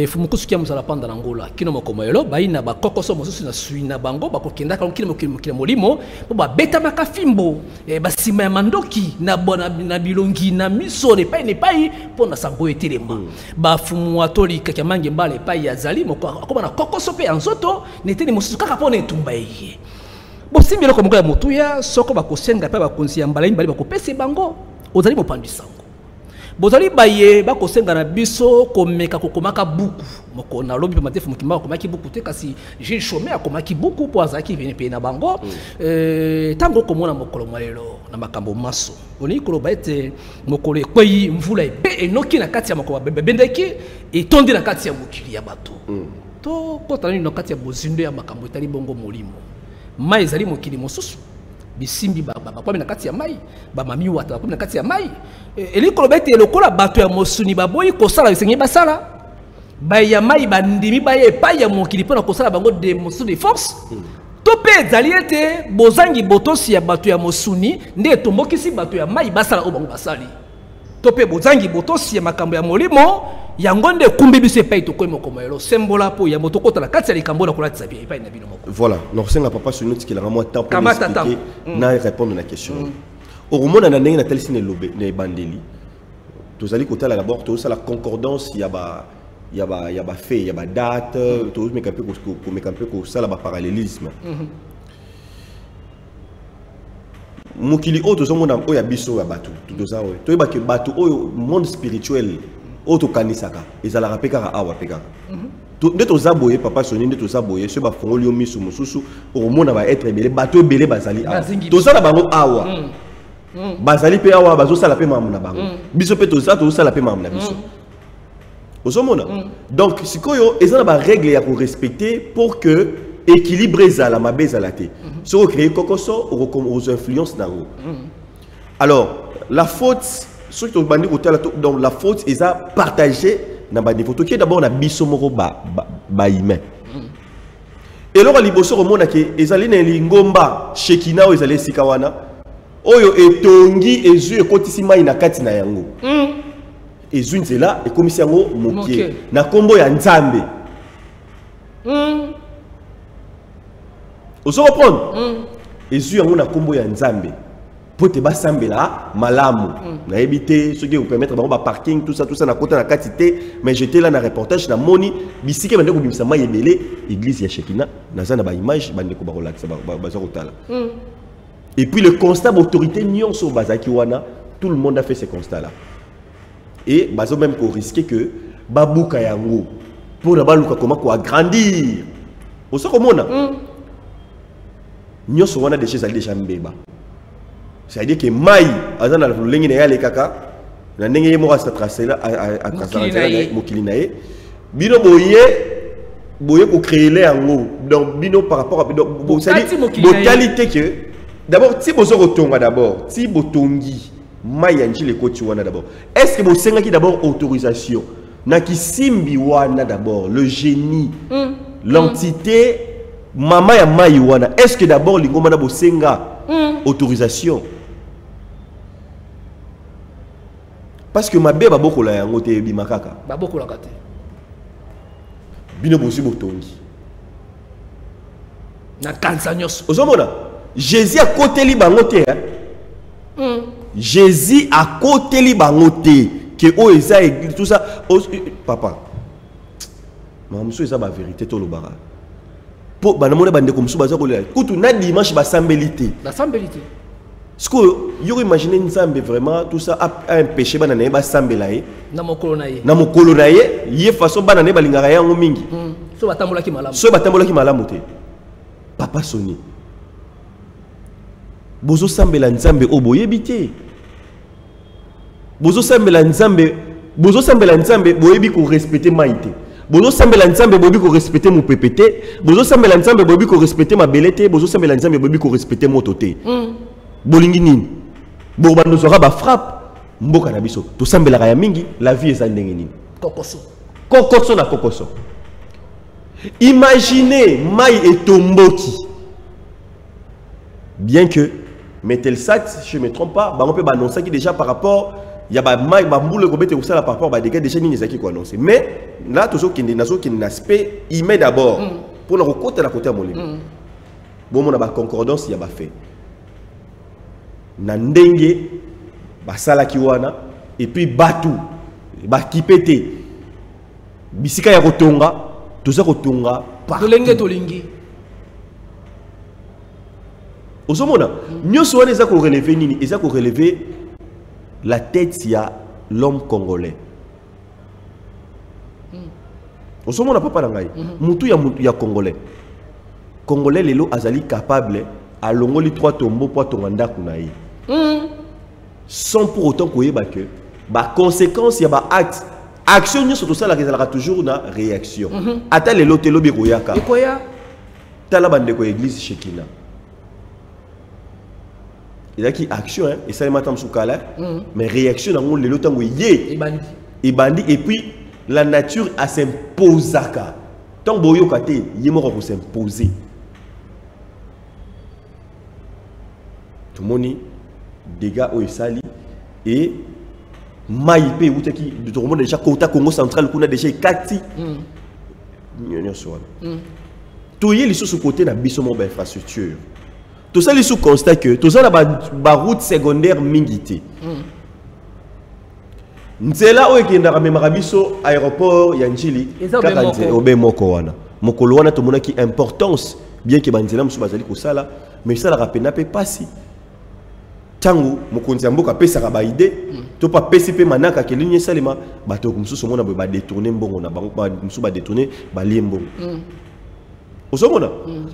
fumukusuki ya musala panda na ngola kino mokolo moyelo baina bakokoso mosusu na suina bango bakokenda ka mokili ya molimo po babeta makafimbo basima ya mandoki na bona na bilongi na miso ne pai pona sango etelema bafumu atoli kaka mange mbale pai ya zali moko akoma na kokoso pe anzoto neteni mosusu kaka pona etumba ye bosimbi eloko moko ya motuya soko bakosenga mpe bakonzi ya mbala mibale bakopesa bango ozali mopanzi sango bozali baye bakosenga na biso komeka kokomaka buku moko na lobi pe matefu mokimba komaki buku te kasi Jules Chômé akomaki buku po azaki vene pe na bango tango komona mokolo malelo na makambo maso oni koloba ete mokolo ekweyi mvula ebe enoki na kati ya mokolo bendeki etondi na kati ya mokili ya bato to kotana ni na kati ya bozindo ya makambo etali bongo molimo mai ezali mokili mosusu bisimbi bakwami na kati ya mai bamami wata bakwami na kati ya mai elikolo bete lokola bato ya mosuni baboyi kosala bisengi basala baye ya mai bandimi baye epai ya mokili mpona kosala bango démonstration de force to mpe ezali ete bozangi botosi ya bato ya mosuni nde etombokisi bato ya mai basala oyo bango basali to mpe bozangi botosi ya makambo ya molimo yango nde kumbi biso epai tokoyi mokoma elo sembola po ya moto kota na kati ya likambo na kolatisa bien epai na bino moko
voilà donc senga papa Soni tikilanga moi temps pour expliquer na répondre na question oromona na ndenge na telisi ne lobe ne bandeli tozali kotala d'abord to la concordance ya ba fait ya ba date to meka pe ko meka pe ko sala ba parallélisme mokili o to zomona o ya biso ya bato to za o to ba ke bato o monde spirituel auto kanisaka ezala rapeka awa peka nde toza boye papa Soni nde toza boye so ba fongoli yo misu mususu omona ba être belé bato belé bazali awa toza na bango awa bazali pe awa bazo sala pe mamu na bango biso pe toza sala pe mamu na biso osomona donc sikoyo ezala ba règle ya ko respecter pour que équilibre ezala mabe ezala te so créer kokoso aux influences nango alors la faute surtout donc la faute est à partager dans les photos qui est d'abord na biso moko ba humain et alors liboso remona ke ezali na lingomba shekina o ezali sikawana oyo etongi ezu ekotisi mai na kati na yango ezu nzela ekomisi yango mokie na kombo ya nzambe oso reprendre ezu yango na kombo ya nzambe pour te basambela malamu na éviter ce qui vous permettre ba parking tout ça na côté na quantité mais j'étais là na reportage na moni bisike bande ko bimisa mai ebele église ya Shekina na za na ba image bande ko ba relaxa ba za kotala et puis le constat d'autorité nyonso bazaki wana tout le monde a fait ce constat là et bazo même ko risquer que babuka yango pour na baluka comment ko agrandir oso komona nyonso wana déjà mbeba c'est-à-dire que mai azana la lengi na yale kaka na ndenge mo rasta tracer là à tracer mokili na ye bino boye ko créer les yango donc bino par rapport à qualité que d'abord si bozo kotonga d'abord si botongi mai ya njile koti wana d'abord est-ce que bosenga ki d'abord autorisation na kisimbi wana d'abord le génie l'entité mama ya mai wana est-ce que d'abord lingoma na bosenga autorisation parce que ma bébé beaucoup la yango te bimakaka
beaucoup la kate
bino bosi botongi
na kanzanyos
ozomona Jésus a côté li bango te Jésus a côté li bango te que o eza église tout ça papa mamuso eza ba vérité to lobara po banamona bande comme suba za ko le kutu na dimanche ba sambelité
la sambelité.
Est-ce que vous imaginez Nzambe vraiment tout ça a un péché banane ba sambelaye
na mokolo
na ye ye façon banane balingaka yango mingi
so batambolaki malamu
te papa Soni bozo sambela Nzambe oboyebi te bozo sambela Nzambe boyebi ko respecter maïté bozo sambela Nzambe boyebi ko respecter mo pepete bozo sambela Nzambe boyebi ko respecter ma belete bozo sambela Nzambe boyebi ko respecter motote bolingi nini bobando zora ba frappe mboka na biso to sambela ya mingi la vie est ndenge nini kokoso na kokoso imaginez mai etomboki bien que Metelsat si je me trompe pas ba on peut annoncer qui déjà par rapport il y a ba mai ba mboule ko bete ça par rapport ba dégâts déjà nini zaki ko annoncer mais là toujours qui nazo qui aspect il met d'abord pour le côté la côté à mon bon on a ba concordance il y a ba fait na ndenge basala kiwana et puis batu ba kipete bisika ya kotonga toza kotonga
tolenge tolingi
Osomona, nous sommes les gens relever nini, les gens relever la tête il y a l'homme congolais. Osomona papa nangai, mutu ya congolais. Congolais lelo azali capable à longoli 3 tombeaux pour tonganda kunaï. Sans pour autant koyeba que ba conséquence ya ba acte action nous surtout ça la résultat toujours na réaction. Ata lelo telo bi koyaka.
Ikoya
tala bande ko église Shekina. Il y a qui action hein et ça les matam soukala mais réaction dans le lotango yé et bandi et puis la nature a s'imposaka tant boyo kate yemoko ko s'imposer tout moni dégâts au sali et maïpe ou qui de tout le monde déjà kota Congo central kuna déjà kati nyonyo so tout y est sur ce côté na biso mo ba infrastructure. Tout ça, les sous constat que tout ça, la route secondaire mingité. C'est là où il y a un aéroport, il y a un chili. Obé Mokowana. Mokolowana, tout le monde qui importance, bien que Banzela Moussou Bazali Kosala, mais ça, la rappel n'a pas si. Tango, Mokonziambo, a payé sa idée, tu pas PCP Manaka, qui est l'union Salima, bateau comme ça, on va détourner, on va détourner, Baliembo. Osomona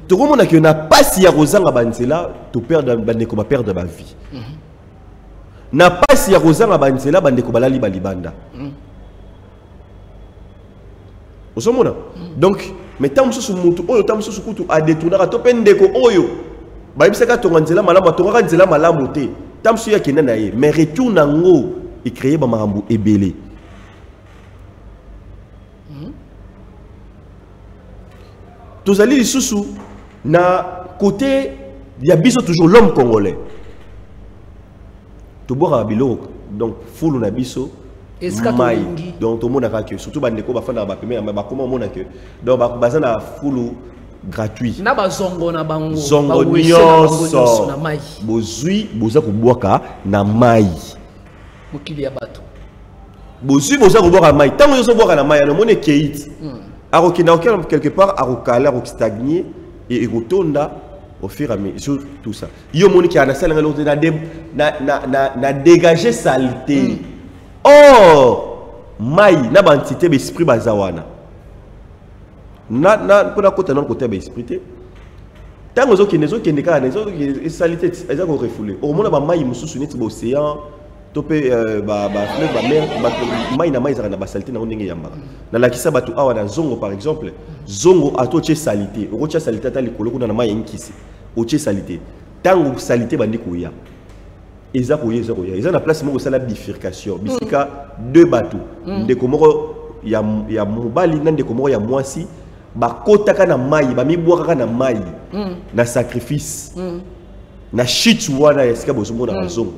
tout le monde qui n'a pas si ya rozanga banzela to perdre bande ko ba perdre ba vie n'a pas si ya rozanga banzela bande ko balali balibanda Osomona donc mais tant musu mutu oyo tant musu kutu a détourner to pendeko oyo ba ibisaka to nzela malamu to ka nzela malamu te tant musu ya kena na ye mais retourne ngo et créer ba marambu ebele. Tous allez sous na côté il y a toujours l'homme congolais. Tout boire à bilo donc full na biso mai donc tout le monde a que surtout bande ko ba fana ba premier ba comment mon que donc ba bazana full gratuit
na ba zongo na bango
zongo nyonso na mai bozui boza ko boaka na mai
mokili ya bato
bozui boza ko boaka mai tango yo boaka na mai na mone keit quelque part, à stagner et rotonda au fur et à mesure tout ça. Yo moni qui a na dégager saleté. Or, mai na bantité esprit bazawana. Na pour côté non côté esprit. Tant aux qui nezo qui ne ka nezo saleté eza ko refoulé. Au moins ba mai mususu net océan topé ba fleuve ba mer mai na mai za na ba saleté na ndenge yamba. Na la kisa batu awa na zongo par exemple zongo atoche salité okocha salité ta likolo kuna na mai nkisi oche salité tango salité bandi koya eza na place moko sala bifurcation bisika deux bateaux ndeko moko ya mobali na ndeko moko ya mwasi bakotaka na mai bamibwaka na mai na sacrifice na shit wana esika bozumo na zongo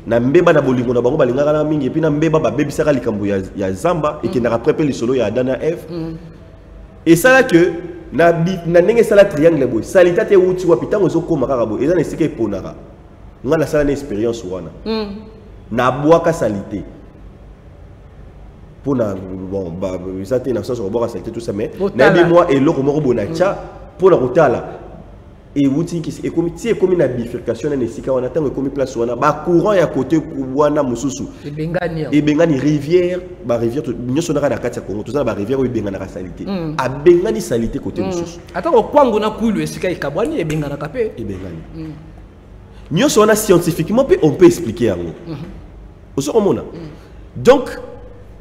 na mbeba na bolingo na bango balingaka na mingi epi na mbeba babebisaka likambo ya zamba ekendaka prepe lisolo ya Adam na Eve et ça là que na ndenge sala triangle boy salita te uti wapi tango ezokoma kaka boy eza na esika eponaka nga na sala na expérience wana na bwaka salité pour na bon ba ça te na sens bwaka salité tout ça mais na bi moi et loko moko bonacha pour na kotala et outil qui est comme une bifurcation na esika wana tango comme place wana ba courant ya côté wana mususu et bengani rivière ba rivière nyoso na kati ya Congo tout ça ba rivière o bengana ka salité a bengani salité côté mususu
atako kwango na kulu esika ikabwani e bengana kapé
e bengani nyoso wana scientifiquement on peut expliquer yango oso komona donc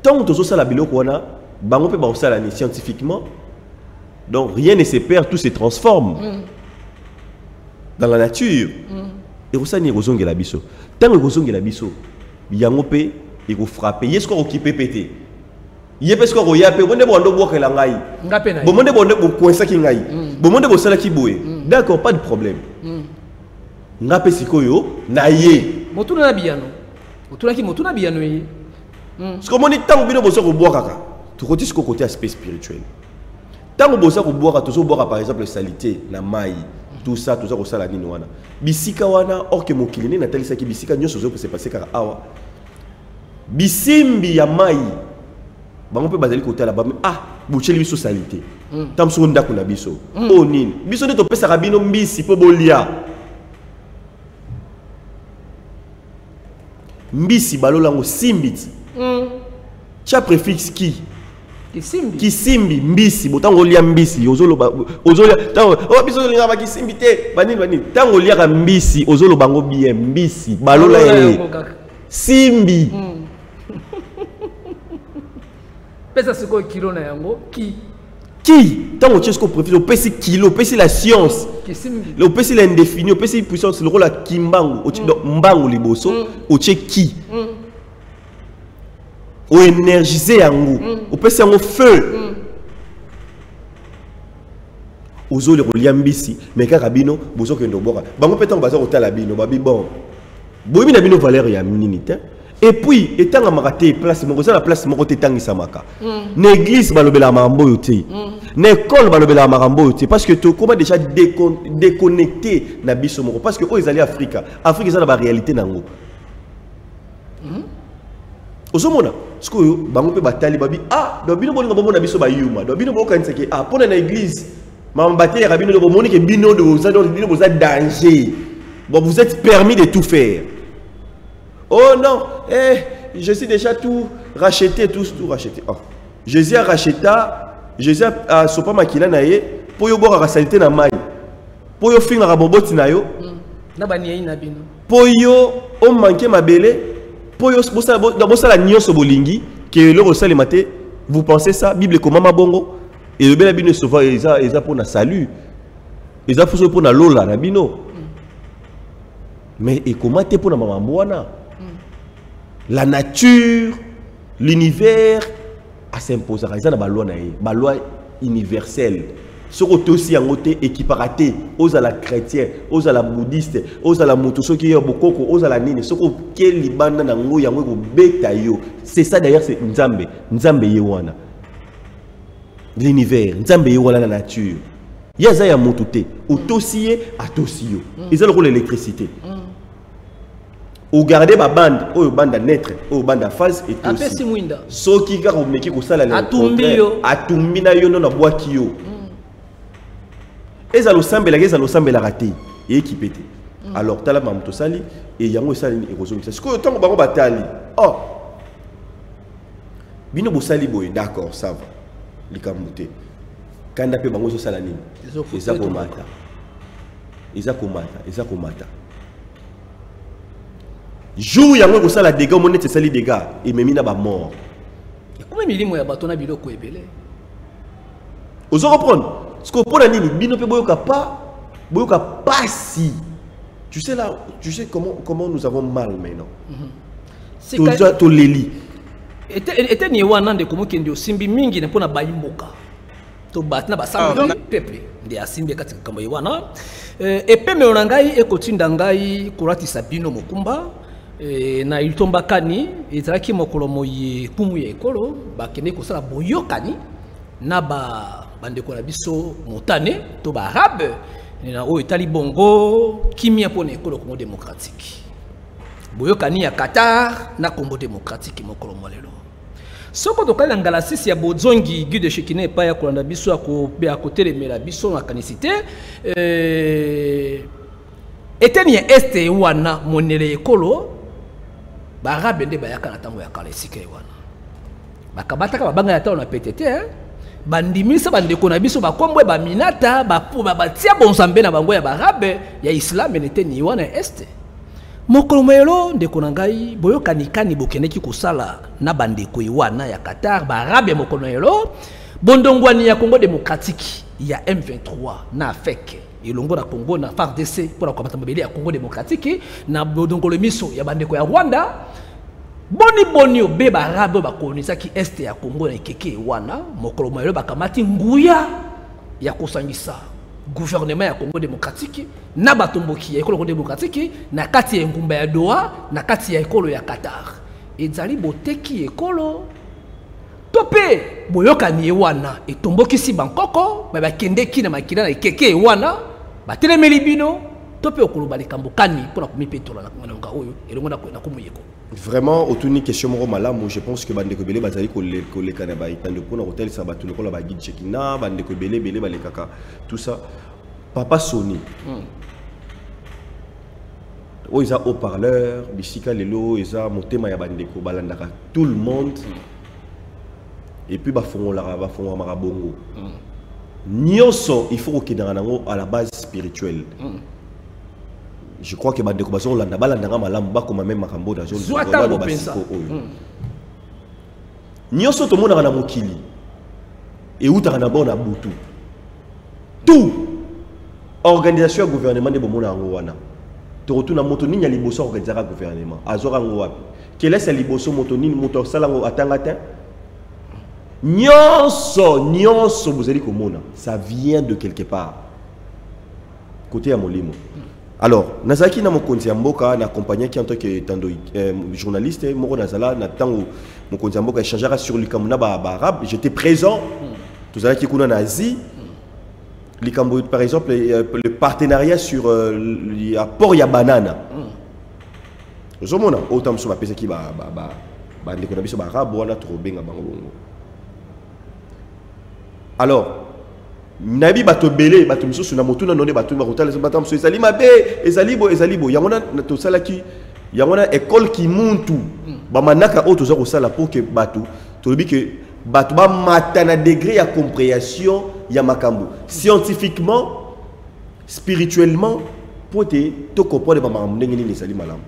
tant tozo sala biloko wana bango pe ba sala ni scientifiquement donc rien ne se perd tout se transforme dans la nature et vous savez que la biso tant que vous la biso yango pe et vous frappez est-ce qu'on occupé pété yé parce qu'on y a pe bonde bondo boka la ngai bonde bonde bo coinça ki ngai bonde bo sala ki boé d'accord pas de problème ngape sikoyo na ye
motuna na biano motuna ki motuna biano yi
ce qu'on dit tant bino boso ko boka ka tu côté ce côté aspect spirituel tant boso ko boka to so boka par exemple salité na mai tout ça au sala nini wana bisika wana or que mokili na talisa ki bisika nyoso zo se passer car awa bisimbi ya mai bango pe bazali ko tala ba ah bucheli biso salité tamso ndako na biso o nini biso ne to pesa rabino mbisi po bolia mbisi balolango simbiti tia préfixe ki kisimbi mbisi botango lia mbisi ozoloba tango biso linga ba kisimbi te banini tango lia ka mbisi ozoloba ngo bien mbisi balola ye simbi
pesa siko kilo na yango ki
tango chesko préfixe au pesi kilo pesi la science le pesi l'indéfini au pesi puissance le rôle la kimbango au tido mbango liboso au ki au énergiser yango au pesi yango feu ozo le rolia mbisi mais kaka bino bozo ke ndoboka bango petango baza kotala bino babi bon boyebi na bino valeur ya nini te. Et puis, étant à maraté, place, mon la place, mon côté tangi samaka. L'église, balobela marambo yote. L'école, balobela marambo yote. Parce que tu comment déjà déconnecté na biso moko. Parce que eux ils allaient Afrique. Afrique ils ont la réalité nango. Osomona, ce que bango pe batali babi donc bino bolinga bomona biso ba yuma. Donc bino boka nseke pour na église. Mambaté ya bino bo moni ke bino de vous êtes danger. Bon vous êtes permis de tout faire. Oh non, je suis déjà tout racheté, tout racheté. Oh. Jésus a racheté, Jésus a sopa makila na ye, pour yo boka salité na mai. Pour yo finga raboboti na yo.
Na baniye na bino.
Pour yo on manquer mabele, pour yo bosa la nyonso bolingi que le rosale maté, vous pensez ça Bible comme mama bongo et le bela bino sauva eza pour na salut. Eza pour na lola na bino. Mais et comment te pour na mama mwana? La nature, l'univers, a s'imposer. Il y a une loi universelle. Ce qui est aussi en côté équiparaté, aux à la chrétien, aux à la bouddhiste, aux à la moutouso qui est beaucoup, aux à la nini, ce qui est libana nango yango betayo. C'est ça d'ailleurs, c'est Nzambe, Nzambe yewana. L'univers, Nzambe yewana la nature. Il y a ça moutouté, au tossier à tossio. Ils ont le rôle de l'électricité. Ou garder ma bande, ou bande à naître, ou bande à false et tout aussi. Ce qui a remis au salaire, à tumbina yo non à bois kio. Et ça le semble la raté et équipé. Alors t'as la maman to sali et yango sali érosion. C'est que tant que bango batali. Oh. Bino bo sali boy, d'accord, ça va. Likamouté. Quand appelle bango so salani. Eza komata. Eza komata. Jour yango ko sala dégâts monet c'est sali dégâts et memina ba mort.
Comment milimo ya batona biloko ebele.
Ozo reprendre. Ce qu'on prend nini bino pe boyoka pas si. Tu sais là, tu sais comment nous avons mal maintenant. C'est to leli.
Était ni wana de komo kendi osimbi mingi na pona bayimboka. To batna ba sambi peuple. Ndi asimbi kati kamba wana. Epe me onangai ekotinda ngai kuratisa bino mokumba. Na itomba kani ezalaki mokolo moye kumu ya ekolo bakende kosala boyokani na bandeko na biso motane to ba arabe na oyo etali bongo kimia pona ekolo Congo démocratique boyokani ya Qatar na Congo démocratique mokolo molelo soko tokala ngala sisi ya bozongi Guy de Chekine pa ya kolanda biso ya kotelemela biso na kanisite eteni ya este wana monele ekolo barabe nde bayaka na tango ya kala esika wana bakabataka babanga ya tawo na PTT bandimisa bandeko na biso bakombwe baminata batia bonzambe na bango ya barabe ya islam nete ni wana este mokolo moyelo ndeko na ngai boyokanikani bokendeki kosala na bandeko wana ya Qatar barabe mokolo moyelo bondongwani ya Congo démocratique ya M23 na feke ilongo na Congo na FARDC pour la combattre mobile ya Congo démocratique na bodongolo miso ya bandeko ya Rwanda boni be barabe bakolonisa ki este ya Congo na keke wana mokolo moyelo bakamati nguya ya kosangisa gouvernement ya Congo démocratique na batomboki ya Congo démocratique na kati ya ngumba ya Doha na kati ya ekolo ya Qatar ezali boteki ekolo topé boyokani wana etombokisi bankoko bakendeki na makina na keke wana batelemeli bino topé okoloba likambo kani pour komipetola na ngonga oyo elongo na komuyeko.
Vraiment autour ni question moro malamu je pense que bandeko belé bazali koleka na ba itando pona hotel sa batu lokola ba guide chekina bandeko belé balekaka tout ça papa Sony ils ont haut-parleur, bisika lelo, ils ont monté ma yabandeko, balandaka tout le monde. Et puis bafongo la bafongo marabongo. Nyonso, il faut qu'il y ait à la base spirituelle. Je crois que bandeko bazo landa balandanga malamu bakoma même makambo da zone.
Zwata lo pensa.
Nyonso to mona na mokili. Et où tu as un butu. Tout organisation du gouvernement de Bomona Angoana. Tu retournes à Motonini à Liboso organiser le gouvernement. Azora Ngoapi. Quel est ce Liboso Motonini Motor Salango Atangata? Nyonso, vous allez comme ça vient de quelque part. Côté à Molimo. Alors, Nazaki na mokonzi mboka na accompagné qui en tant que journaliste, Moro Nazala na tango mokonzi mboka échangera sur le Kamuna arabe, j'étais présent. Tout ça qui est en Asie, par exemple, le partenariat sur le port ya banane. Nous avons autant de choses qui sont alors, Nabi bato belé, bato miso sur na moto na none bato marotale bato miso ezali mabe, ezali bo. Yangona na to sala ki, yangona école qui monte ba manaka auto za ko sala pour que bato to lobi que bato ba matana degré ya compréhension ya makambo. Scientifiquement, spirituellement, pour te comprendre ba makambo ndenge nini ezali malamu.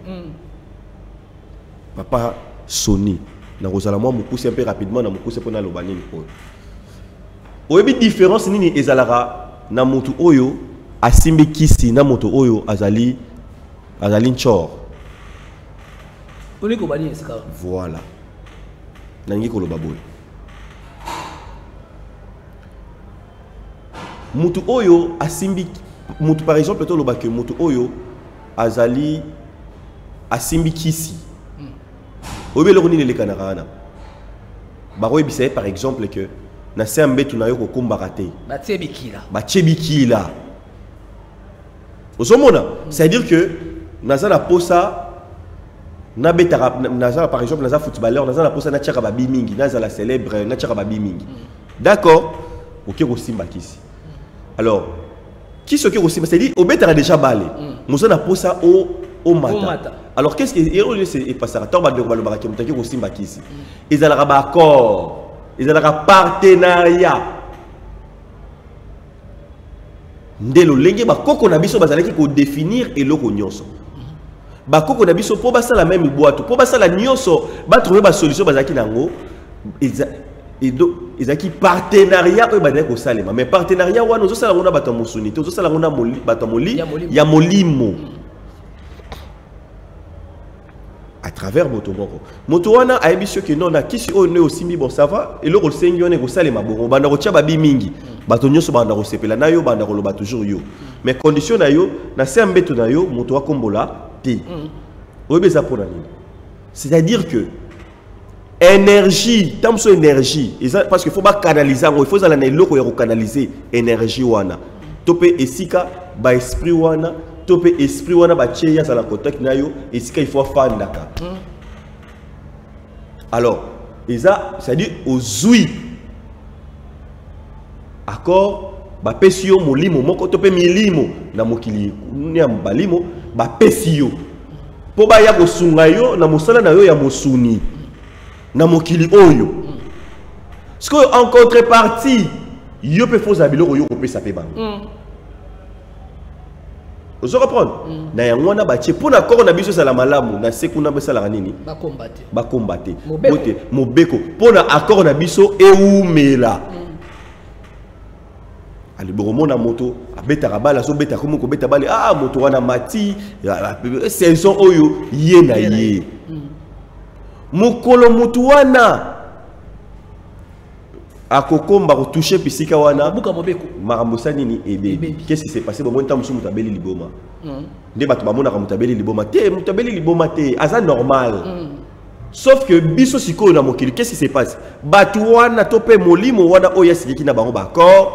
Papa Sony na kozala moi mukuse un peu rapidement na mukuse pona lobani ni po. Oyebi différence nini ezalara na moto oyo asimbi kisi na moto oyo azali nchor.
Oni ko bani esika.
Voilà. Nangi ko loba boy. Moto oyo asimbi moto par exemple to loba ke moto oyo azali asimbi kisi. Oyebi lo nini le kanarana. Ba oyebi par exemple que na sembe tunayo ko kombarate batebikila osomona c'est-à-dire que nazala posa na betara nazala par exemple nazala footballeur nazala posa na tchaka babi mingi nazala célèbre na tchaka babi mingi d'accord OK ko simba kisi alors qui ce que ko simba c'est-à-dire au betara déjà balé mosana posa au mata alors qu'est-ce que c'est passera tomba de balobara ki mutaki ko simba kisi ezala ba accord. Ils ont un partenariat. Ndelo lenge ba koko na biso bazalaki ko définir eloko nyonso. Ba koko na biso po basala même boîte, po basala nyonso, ba trouver ba solution bazalaki nango. Ezaki partenariat o bazalaki ko salema. Mais partenariat wana ozo sala ngona bato musuni, ozo sala ngona bato moli ya molimo. À travers motomoko motowana a émission que non na kisi o ne aussi mi bon ça va et le rôle sengi on est ko salema bon banda ko tia babi mingi bato nyoso banda ko sepela na yo banda ko loba toujours yo mais condition na yo na sembeto na yo moto wa kombola ti oyebeza pour nani c'est-à-dire que énergie tamso énergie parce que faut pas canaliser il faut ça na eloko ya ko canaliser énergie wana topé esika ba esprit wana topé esprit wana ba tcheya ça la contact na yo esika il faut fandaka alors eza c'est-à-dire ozui accord ba pesio molimo moko topé milimo na mokili nya balimo ba pesio po ba ya kosunga yo na mosala na yo ya mosuni na mokili oyo ce que en contrepartie yo pe faux abilo yo ko pesa pe bango vous reprendre na yangwana batie pour na corps na biso sala malamu na sekuna besala nini ba combattre mobeko pour na accord na biso eumela ali boromona moto abeta bala so beta komo ko beta bale moto wana mati saison oyo ye na ye mukolo mutu wana akokomba ko toucher pisika wana
buka mobeko
marambosa nini ebe qu'est-ce qui s'est passé bon temps musu mutabeli liboma nde bato bamona ka mutabeli liboma te aza normal sauf que biso sikoyo na mokili qu'est-ce qui s'est passé bato wana to pe molimo wana oya sikiki na bango bakor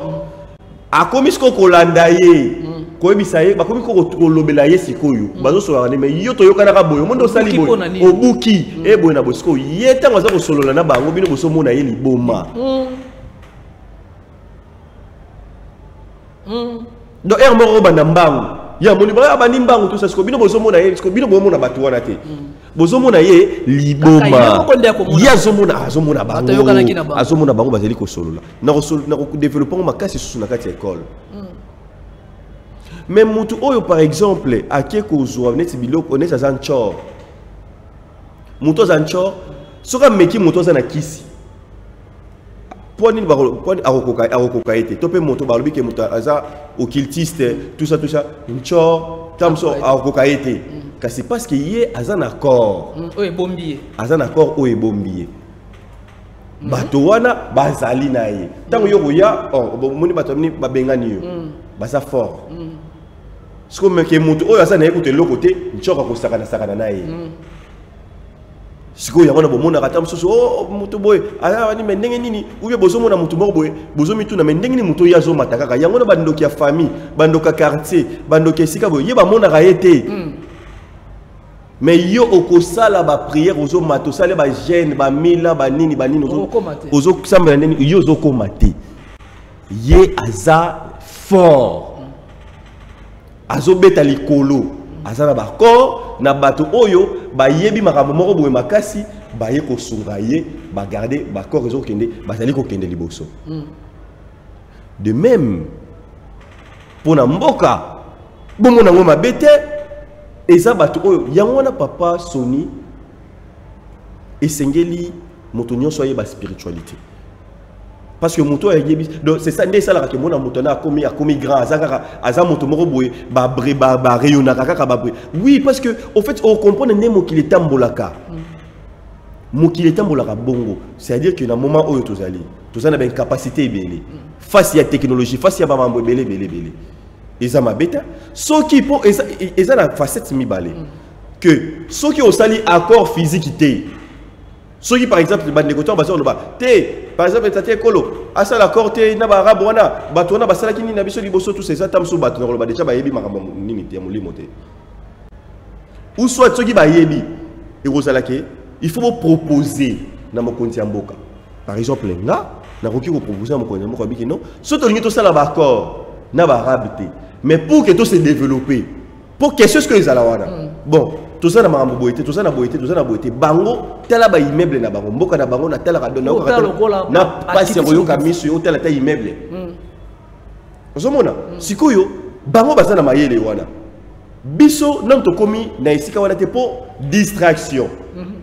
akomi siko kolanda ye koyebisa ye bakomi ko lobela ye sikoyo bazo sola ne mais yo to yokana ka boyo mondo sali boyo obuki boyo na bosiko ye tango za ko solola na bango bino boso mona ye liboma donc moro banda mbangu ya moni ba ba nimbango tout ça ce bino bozomona ye ce bino bomona bato wana te bozomona ye liboma ya azomona bango bazali ko solola na ko développer makasi sous na kati école même mutu oyo par exemple akie ko zo net biloko net azanchor mutu azanchor soka meki mutu azana kisi poni arokoka été topé moto balobi ke mutu aza occultiste tout ça nchor tamso arokoka été kasi parce que yé azan accord
oye bombier
azan accord oye bombier bato wana bazali na ye tango yo ya moni bato ni babengani yo baza fort ce que meke mutu oyo azana écouter le côté nchor ko sakana na ye siko yango na bomona kata msusu mutu boy ala ni mendenge nini uye bozomo na mutu moko boy bozomi tu na mendenge ni mutu yazo mataka yango na bandoki ya famille bandoka quartier bandoki sika boy yeba mona ka été mais yo okosala ba prière ozo mato sale ba jeune ba mila ba nini ozo samba nini yo zo komate ye aza fort azo beta likolo azana ba corps na bato oyo ba yebi makambo moko boye makasi ba ye ko sungaye ba garder ba corps ezo kende bazali ko kende liboso de même pona mboka bomo na ngoma bete eza bato oyo yango na papa Sony esengeli moto nyonso ye ba spiritualité parce que moto ya yebi donc c'est ça ndé ça la ke mona moto na komi grand aza moto moko boye ba rayonna kaka ba oui parce que au fait on comprend né mokili tambolaka mokili tambolaka bongo c'est-à-dire que na moment oyo tozali na ben capacité ebele face à technologie face à ba mambo belé eza mabeta soki po eza na facette mibale que soki osali accord physique té soki par exemple bande koto bazo loba té par exemple taté kolo asa l'accord té na ba arabe wana bato na basala kini na biso liboso tout ces atamso bato na loba déjà ba yebi makambo nini té molimo té ou soit soki ba yebi et rozala ke il faut proposer na mokonzi mboka par exemple nga na koki ko proposer na mokonzi mboka biki non soto lingi to sala ba accord na ba arabe té mais pour que tout se développe pour que ce que les alawana bon tout ça na makambo boité tout ça na boité bango tala ba immeuble na bango mboka na bango na tala ka dona na pasi royo ka miso yo tala ta immeuble ozomona sikoyo bango bazana mayele wana biso nanto komi na esika wana te po distraction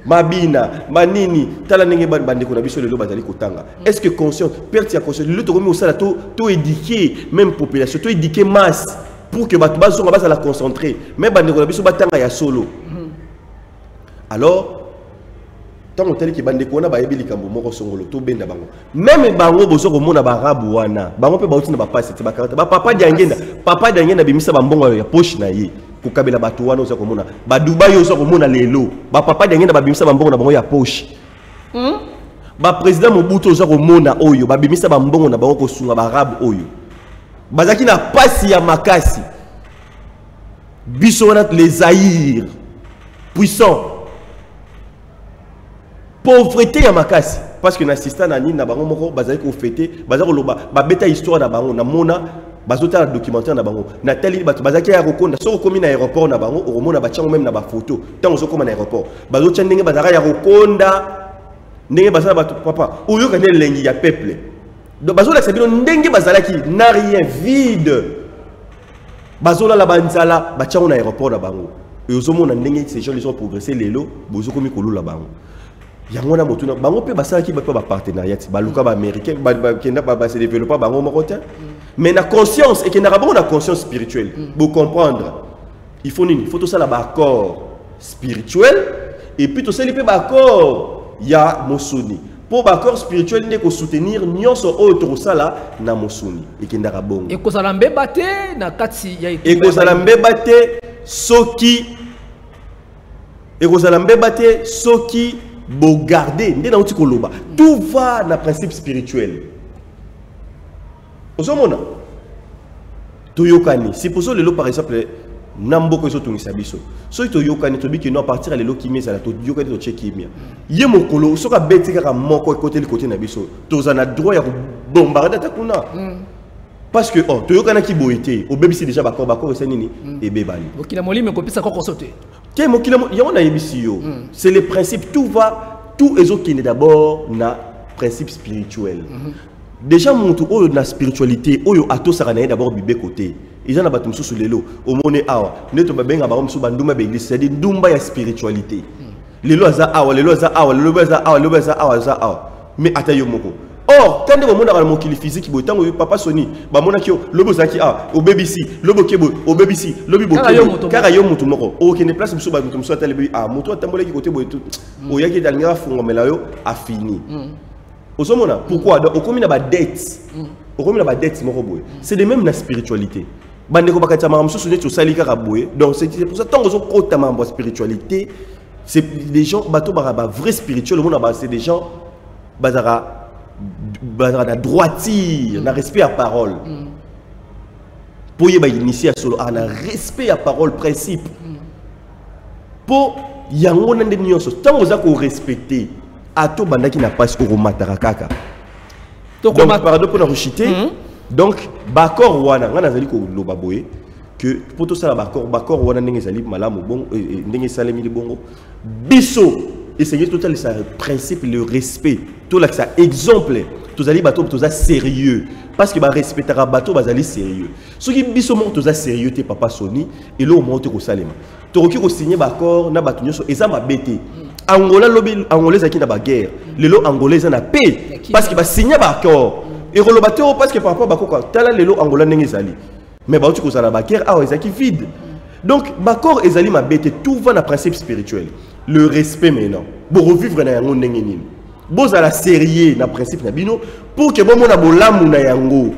mabina manini tala ndenge bande ko na biso lelo bazali kotanga est-ce que conscient perte ya conscience le to komi osala to éduquer même population to éduquer masse pour que bato bazonga bazala concentrer mais bande ko na biso batanga ya solo alors tant que tel ki bande ko na ba yebi likambo moko songolo to benda bango même bango bozo ko mona ba rabu wana bango pe ba uti na ba passe te ba karata ba papa diangenda bimisa ba mbongo ya poche na ye ko kabela bato wana oza ko mona ba Dubai oza ko mona lelo ba papa diangenda ba bimisa ba mbongo na bango ya poche ba président Mobutu oza ko mona oyo ba bimisa ba mbongo na bango ko sunga ba rabu oyo bazaki na pasi ya makasi biso wana les Zaïre puissants pauvreté ya makasi parce que na assistant na nini na bango moko bazali ko fêter bazali ko loba ba beta histoire na bango na mona bazota na documentaire na bango na tali bazaki ya kokonda soko komi na aéroport na bango o mona ba tchango même na ba photo tango soko koma na aéroport bazotcha ndenge bazaka ya kokonda ndenge bazala ba papa oyo ka lengi ya peuple donc bazola sabino ndenge bazalaki na rien vide bazola la banzala ba tchango na aéroport na bango et ozomona ndenge ces gens ils ont progressé lelo bozo komi kolula bango yango na motuna bango pe basalaki ba partenariat ba luka ba américain ba se développer bango moko te mais na conscience et que na bango na conscience spirituelle pour comprendre il faut tout ça là ba accord spirituel et puis tout ça li pe ba accord ya mosuni pour ba accord spirituel ne ko soutenir nyonso autre ça là na mosuni et que ndaka bongo
et ko sala mbeba te na kati ya
et ko sala mbeba te soki et ko sala mbeba te soki bo garder tout va dans le principe spirituel ozomona toyokani c'est pour ça le par exemple namboko so tungisa biso so toyokani to biki no partir le kimia ça to yokani to check kimia ye mokolo so ka beti kaka moko côté le côté na biso tozana droit ya bombarder ta kuna parce que oh tu yoka na ki boité au bébé c'est déjà bakor c'est nini et bébani
okila molime ko pisa ko sauter
ke mokila ya on a yebisi yo c'est le principe tout ezokende d'abord na principe spirituel déjà montu oyo na spiritualité oyo atosaka na d'abord bibé côté ils en a battu sous lelo au mone awa neto babenga ba msu banduma be église c'est ndumba ya spiritualité lelo za awa lelo za awa lelo za awa lelo za awa za awa mais atayo moko. Or, quand on a mon physique, papa Sony, bamona kyo, lobo zaki a, au BBC, lobo kebo, au BBC, lobo kebo, car ayo mutu moko, au qui ne place musu ba mutu musu télé a, mutu tambole ki côté boy tout, au yaki dalmira fungomelayo a fini. Au somona, pourquoi? Donc, au comme il a ba dette, au comme il a ba dette moko boy. C'est de même la spiritualité. Bande ko bakata ma musu sunet au salika raboy. Donc c'est pour ça tant qu'on compte ma spiritualité, c'est des gens bateau baraba vrai spirituel, le monde c'est des gens bazara la droiture, na respect à parole. Pour y initier à solo, na respect à parole principe. Pour yango nande nyonso, tant vous avez respecté, à tout banda qui n'a pas au matarakaka. Donc pardon pour nous chiter. Donc bakor wana ngana zali ko loba boye que pour tout ça bakor wana ndenge zali malamu bon ndenge salemi li bongo biso. Et c'est total ça principe le respect tout là ça exemple tous ali bateau tous sérieux parce que ba respectera bateau bazali sérieux ceux qui biso mo tous sérieux te papa Sony et là au monte ko salema to roki ko signer ba accord na bato nyoso eza mabete Angola lobi angolais qui na ba guerre lelo angolais na paix parce que ba signer ba accord et rolo bateau parce que par rapport ba ko tala lelo angola ndenge ezali mais ba ko sala ba guerre ah ezaki vide donc ba accord ezali mabete tout va na principe spirituel. Le respect maintenant. Pour revivre na yango ndenge nini. Boza la sérieux na principe na bino pour que bon mona bolamu na yango.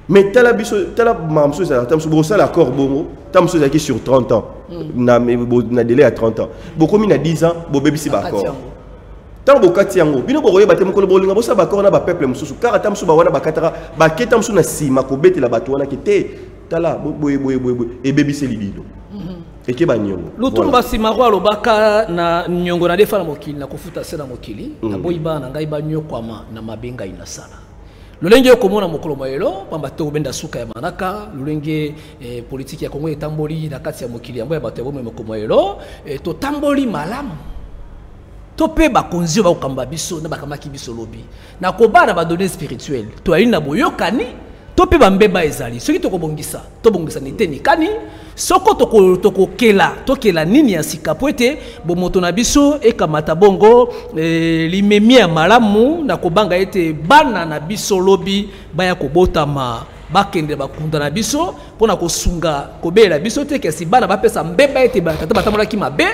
Mais tala biso tala mamso ça tamso bosa la cor bongo, tamso zaki sur 30 ans. Na délai à 30 ans. Boko mi na 10 ans, bo bebisi ba cor. Tant bokati yango. Bino boye batem ko bolinga bosa ba cor na ba peuple mususu. Car tamso ba wana ba katara ba ketamso na sima ko betela bato wana kete. Tala boye et bebisi libido. Et qui va nyongo lutumba
simaro alobaka na nyongo na defa na mokili na kofuta sena mokili na boyiba na ngai ba nyokwama na mabenga inasala lolenge komona mokolo mayelo pamba to benda suka ya manaka lolenge politique ya Kongo etamboli na kati ya mokili ya bato ya bomwe mokolo mayelo to tamboli malamu to pe ba konzi ba kamba biso na bakamaki biso lobi na kobana ba données spirituelles to ali na boyokani to pe bambeba ezali soki to kobongisa nite ni kani soko to kela nini ya sika poete bo moto na biso e kamata bongo limemi ya malamu na kobanga ete bana na biso lobi baya kobotama bakende bakunda na biso pona kosunga kobela biso te kasi bana bapesa mbeba ete bakata batambola ki mabe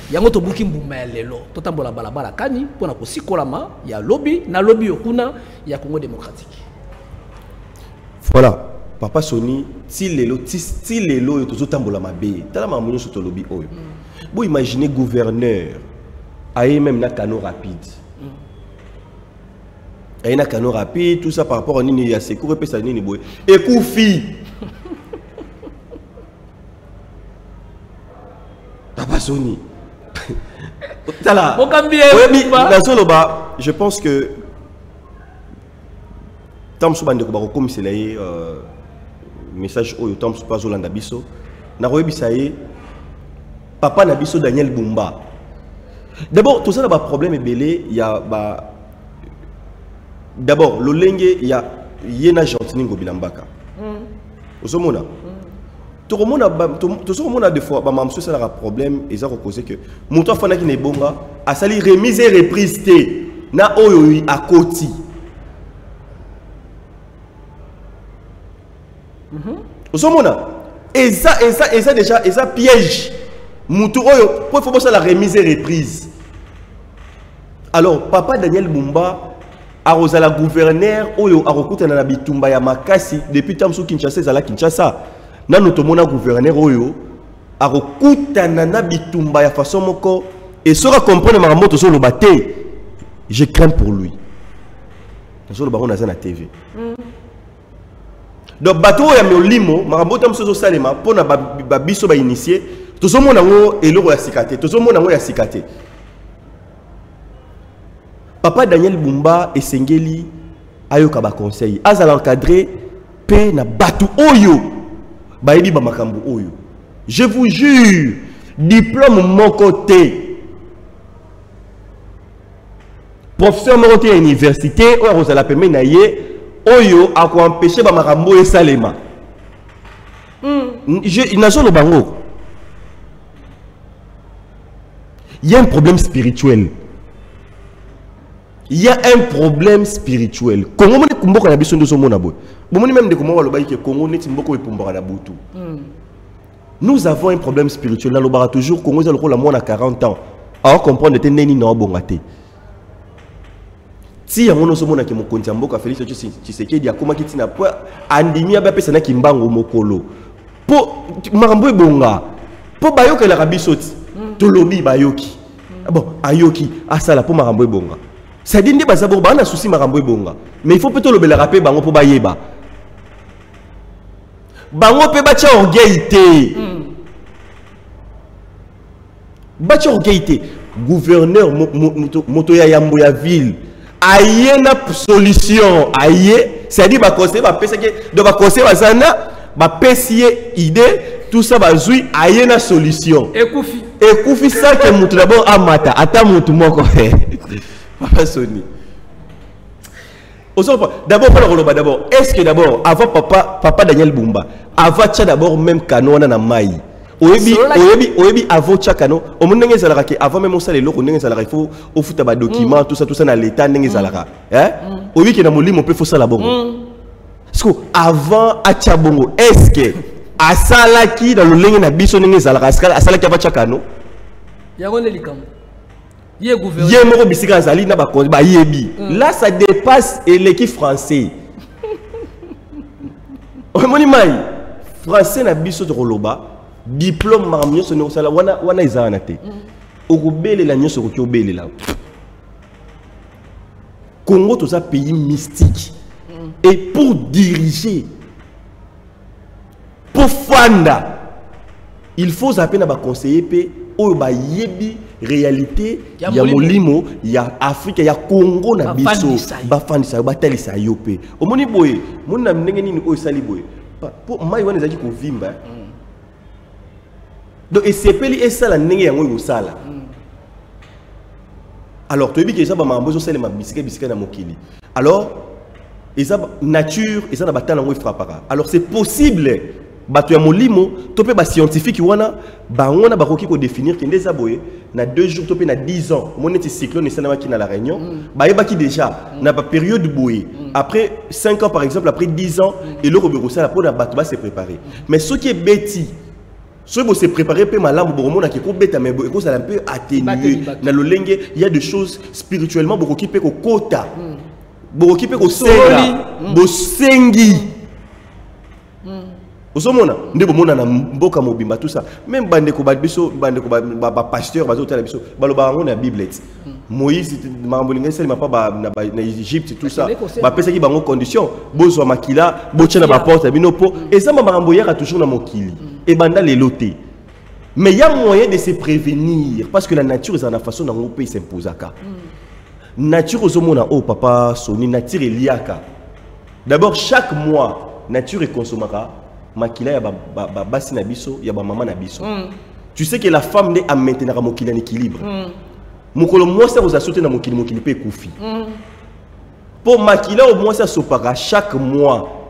yango to buki mbuma ya lelo to tambola balabala kani pona kosikolama ya lobi na lobi yokuna ya Congo démocratique.
Voilà, papa Sony, si lelo yo tozo tambola mabe, tala mamunyo soto lobi oyo. Bo imaginez gouverneur aye même na canot rapide. Aye na canot rapide, tout ça par rapport à nini ya secours pe sa nini boy. Et koufi. Papa Sony. Tala. Je pense que Tamsu bande ko ba ko miselaye message oyo Tamsu pas Zolanda biso na royebisa ye papa na biso Daniel Bumba. D'abord tout ça là ba problème belé il y a ba d'abord le lenge il y a yena gentini ngobilambaka. Osomona tout le monde a des fois ba mamso ça la problème et ça reposer que moto fana ki ne bonga a sali remise et reprise té na oyo a koti. Et ça déjà, et ça piège. Moutou oyo, pour faut ça la remise et reprise. Alors, papa Daniel Bumba, a la gouverneur, oyo, a recoute na bitumba ya makasi, depuis Tamsou Kinshasa, zala Kinshasa. Na notomona gouverneur oyo, a recoute na bitumba ya façon moko, et sera comprendre ma moto sur le baté. Je crains pour lui. Sur le baron na TV. Donc bateau ya molimo makambo tamso salema pona ba biso ba initier tozomona ngo eloko ya sikate tozomona ngo ya sikate papa Daniel Bumba esengeli ayoka ba conseil azala encadrer pe na batu oyo bayebi ba makambo oyo. Je vous jure, diplôme mon côté. Professeur mon côté à l'université, oyo ozala peme na ye oyo a ko empêcher ba makambo e salema. Je nazo no bango. Il y a un problème spirituel. Il y a un problème spirituel. Congo moni kumboka na biso ndoso mona boy. Bomoni même de comment walo bayi ke Congo neti mboko epomboka na butu. Nous avons un problème spirituel. Nous avons toujours Congo za lokola mona 40 ans. Alors comprendre te neni na obongate. Si ya mono so mona ke mokonzi mboka Félix Tshisekedi akoma kitina po andimi ba pesa na kimbango mokolo. Po makambo ebonga. Po bayoka la kabisoti. Tolobi bayoki. Bon, ayoki asala po makambo ebonga. Ça dit que ça va un souci marambo bonga, mais il faut plutôt le rappeler bango pour bayeba. Bango pe bacha orgueillité. Bacha orgueillité. Gouverneur Motoya Yamboya ville. Aïe na solution. Aïe, c'est dit ba conseiller ba pesa que de ba conseiller ba sana ba pesier idée tout ça ba zui aïe na solution. Ekoufi ça que mutu d'abord amata ata mutu moko fait. Papa Sony. D'abord, est-ce que d'abord, avant papa Daniel Bumba, avant tcha d'abord même canon na maï. Oyebi avant tcha canon, au monde n'engage à la avant même on sait les locaux n'engage à la il faut au foot à document tout ça dans l'état n'engage à la hein. Oyebi qui n'a mon lit on peut faire ça là-bas. Parce que avant tcha bongo, est-ce que à salaki dans le ligne na biso n'engage à la à salaki avant tcha canon.
Yagonne likam.
Là, ça dépasse l'équipe français. Français na biso de Roloba, diplôme marmio sonno sala wana izanate. Okubele la nyoso ko obele la. Congo tout ça pays mystique. Et pour diriger, pour fanda, il faut appeler na ba conseiller oyo ba yebi réalité ya molimo ya Afrique ya Congo na biso ba fandisa ba talisa yope omoni boye mona ndenge nini oyo sali boye po mai wana ezaki ko vimba donc esepeli esala ndenge yango yo sala alors toyebi ke ça ba mambo zo sala ma bisika na mokili alors eza nature eza na batana ngo frappera alors c'est possible bato ya molimo topé ba scientifique wana ba ngona ba koki ko définir que ndeza boye na 2 jours topé na 10 ans moneti cyclone esalama ki na la Réunion ba yebaki déjà na ba période boye après 5 ans par exemple après 10 ans et le robero ça pour na bato ba se préparer mais ce qui est bêti ce qui se préparer pe malamu boromona ki ko beta mais ko ça un peu atténué na lolenge il y a des choses spirituellement beaucoup qui pe ko kota beaucoup qui pe ko senga bo sengi Osomona ndebo mona na mboka mobimba tout ça même bande ko biso bande ko ba pasteur bazo tala biso baloba ngona Bible Moïse mambolinga selma pa na Égypte tout ça ba pesa ki bango condition bozo makila bochena ba porte binopo et ça mambo yaka toujours na mokili et banda les lotés mais il y a moyen de se prévenir parce que la nature est en façon dans pays s'imposaka nature osomona oh papa Sony nature liaka d'abord chaque mois nature est consommera makila ya basi na biso ya ba maman na biso tu sais que la femme n'est à maintenir mokili en équilibre mokolo moi ça vous a sauté na mokili pe kufi pour makila au moins ça sopara chaque mois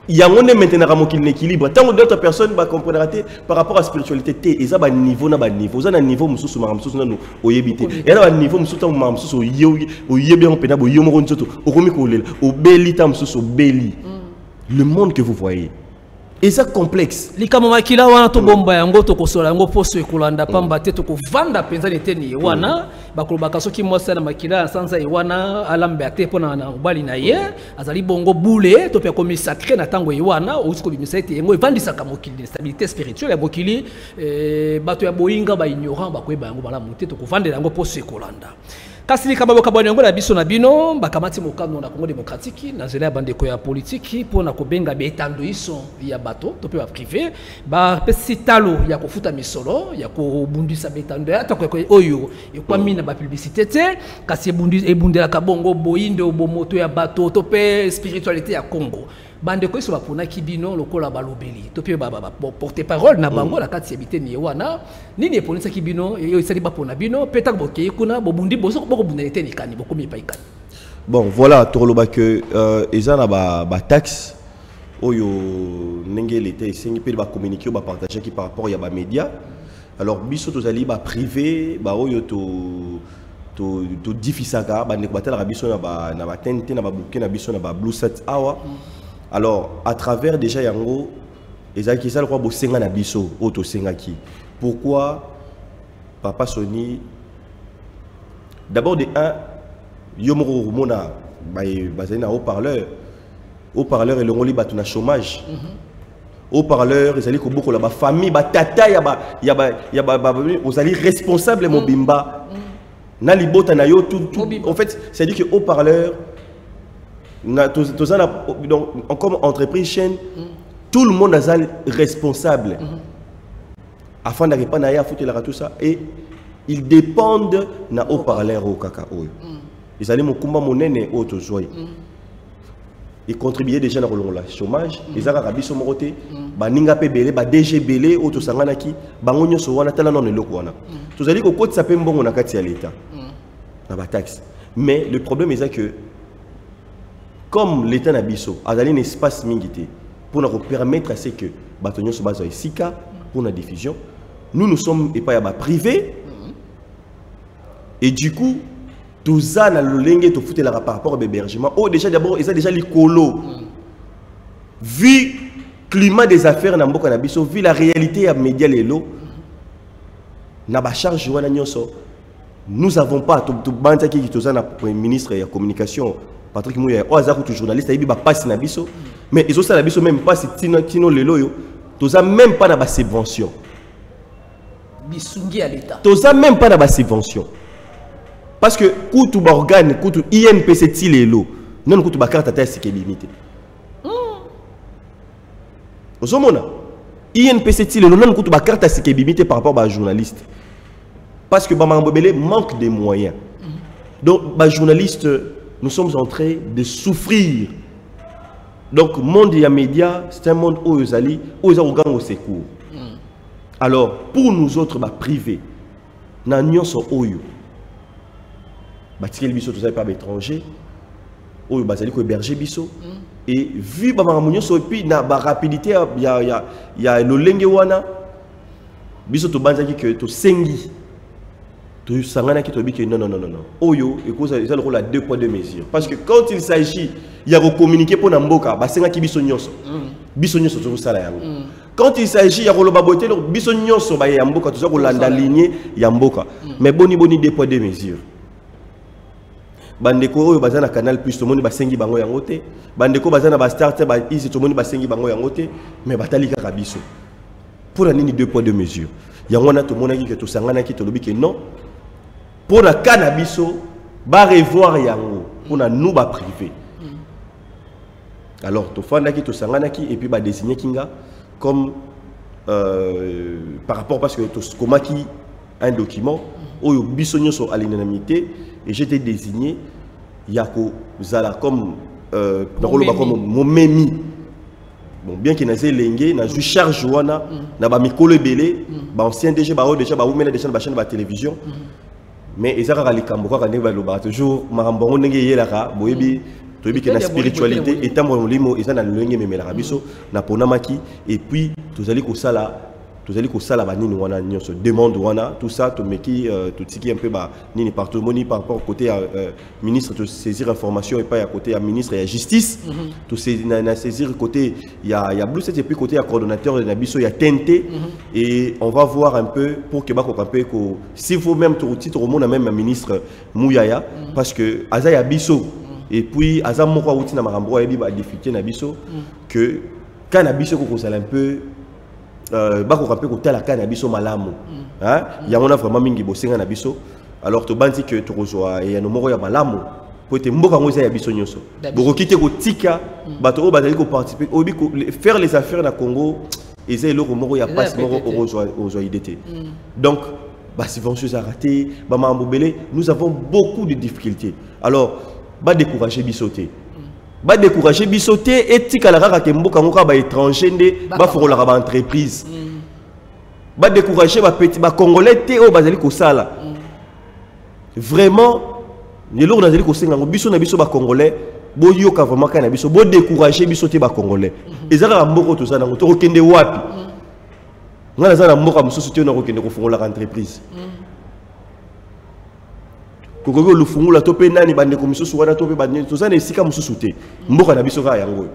il y a on est maintenir mokili en équilibre tant d'autres personnes va comprendre par rapport à la spiritualité té et ça ba niveau na ba niveau ça na niveau mususu ma mususu na no oyebité et là niveau mususu ma mususu oyebi on pena bo yomo nzoto okomi ko lela obeli ta mususu obeli le monde que vous voyez et ça complexe
likama makila wana to bomba yango to kosola yango poso ekolanda pamba te to kovanda penza neteni wana bakolobaka soki mwasa na makila sanza wana alambe ate pona na bali na ye azali bongo boule to pe komi sacré na tango wana osiko bimisa ete yango evandisaka mokili stabilité spirituelle ya mokili bato ya boyinga ba ignorant bakoyeba yango bala mote to kovandela yango poso ekolanda kasi likama bokabwana yango na biso na bino bakamati mokano na Congo démocratique na zela bandeko ya politique pona kobenga betando iso ya bato to pe ba privé ba pesi talo ya kofuta misolo ya kobundisa betando ya ta ko oyo ekwami na ba publicité te kasi ebundela ka bongo boyindo bomoto ya bato to pe spiritualité ya Congo bande ko so bapona kibino lokola balobeli to pe porte parole na bango la kati sebité ni wana nini eponisa kibino yo isali bapona bino peta boke kuna bobundi boso boko bundete ni kani bokomi pa ikani. Bon
voilà toloba que eza na ba taxe oyo ndenge l'été esengi pe ba communiquer ba partager qui par rapport ya ba média. Alors biso tozali ba privé ba oyo to diffisaka ba ne batala biso na ba tente na ba bouquet na biso na ba blue set hour. Alors à travers déjà yango ezaki ça quoi bosenga na biso auto sengaki. Pourquoi Papa Sony d'abord de un yomoro mona basé na haut-parleur et le ngoli batu na chômage. Haut-parleur ezali ko boko la ba famille ba tata ya ba ozali responsable mobimba na libota na yo tout en fait c'est dire que haut-parleur donc comme entreprise chaîne tout le monde est responsable afin de répondre à foutre la tout ça et ils dépendent na haut-parleur au cacao ils allaient mon combat monene auto joie ils contribuaient déjà dans le chômage ils avaient rabi son côté ba ninga pe belé ba DG belé auto sangana ki bango nyoso wana tala non eloko wana tous allez ko côté ça peut mbongo na kati ya l'état na ba taxe mais le problème est que comme l'état na biso azali un espace mingité pour nous permettre à ce que batonyo so bazo sika pour la diffusion nous sommes et pas ya ba privé et du coup tout ça na lolenge to fouter la par rapport au hébergement oh déjà d'abord ils ont déjà les colos vu climat des affaires na mboka na biso vu la réalité ya média lelo na ba charge wana nyonso nous avons pas tout banda qui to za na ministre ya communication Patrick Mouya o azaku tout journaliste ibi ba passe na biso mais ils ont ça la biso même pas tino lelo yo to za même pas na ba subvention
bisungi à l'état
to za même pas na ba subvention parce que kutu ba organe kutu INPC tilelo non kutu ba carte test qui est limitée Osomona INPC tilelo non kutu ba carte test qui est limitée par rapport à journaliste parce que Bamambo Belé manque de moyens donc ba journaliste nous sommes en train de souffrir donc monde et média c'est un monde où ils allaient où ils ont au secours alors pour nous autres ba privés na nyonso oyo Batikeli biso tous pas étranger oyo bazali ko héberger biso et vu ba mamunyo so puis na ba rapidité ya lolenge wana biso to banzaki que to sengi to sangana ki to bi que non oyo et cause ça le rôle à 2 poids 2 mesures parce que quand il s'agit ya ko communiquer pour na mboka ba senga ki biso nyonso to sala yango quand il s'agit ya ko loba boté biso nyonso ba ya mboka to za ko landa lignée ya mboka mais boni 2 poids 2 mesures bandeko oyo bazana canal plus to moni basengi bango yango te bandeko bazana ba starter ba ici to moni basengi bango yango te mais batali kaka biso pour nini 2 poids 2 mesures yango na to monaki que to sangana ki to lobi que non pour la cannabiso ba revoir yango pour na nous ba privé alors to fanda ki to sangana ki et puis ba désigner kinga comme par rapport parce que to komaki un document oyo biso nyonso à l'unanimité et j'étais désigné Yako Zala comme Momemi. Bon, bien qu'il y ait lengue, na charge wana, na ba mikolo belé, ba ancien DG ba déjà ba oumena déjà na chaîne ba télévision. Mais ezaka kali kamboka ka neba loba toujours marambongo ndenge yelaka boyebi toyebi que na spiritualité et tant molimo ezana lengue memela biso na ponamaki et puis tozali ko sala tous ko sala ba nini wana nyonso demande wana tout ça to meki tout tiki un peu ba nini partout moni par rapport côté ministre de saisir information et pas à côté à ministre et à justice tout na saisir côté il y a blue set et puis côté à coordonnateur de Nabiso il y a TNT et on va voir un peu pour que ba ko un peu ko si vous même tout titre au monde même ministre Mouyaya parce que Azaya Biso et puis Azam moko outi na marambo ya bi ba difficulté na biso que quand Nabiso ko sala un peu bako rappeler ko tala kana biso malamu hein ya on a vraiment mingi bosenga na biso alors to bandi que to rejoa et no moko ya malamu po te mboka ngoza ya biso nyonso boko kite ko tika bato o bazali ko participer obi ko faire les affaires na Congo et c'est le moko ya passe moko au rejoa IDT donc ba subvention a raté ba mambo belé nous avons beaucoup de difficultés alors ba décourager bisoté ba décourager biso te etika la kaka mboka ngoka ba étranger nde ba fokola ba entreprise ba décourager ba petit ba congolais te o bazali ko sala vraiment les lourds nazali ko senga biso na biso ba congolais bo yoka vraiment kana biso bo décourager biso te ba congolais ezala mboko to sana to kende wapi ngala za na mboka mususu te na ko kende ko fongola entreprise koko lu fungula to pe nani bande ko mususu wana to pe bande to sana esika mususu te mboka na biso ka yango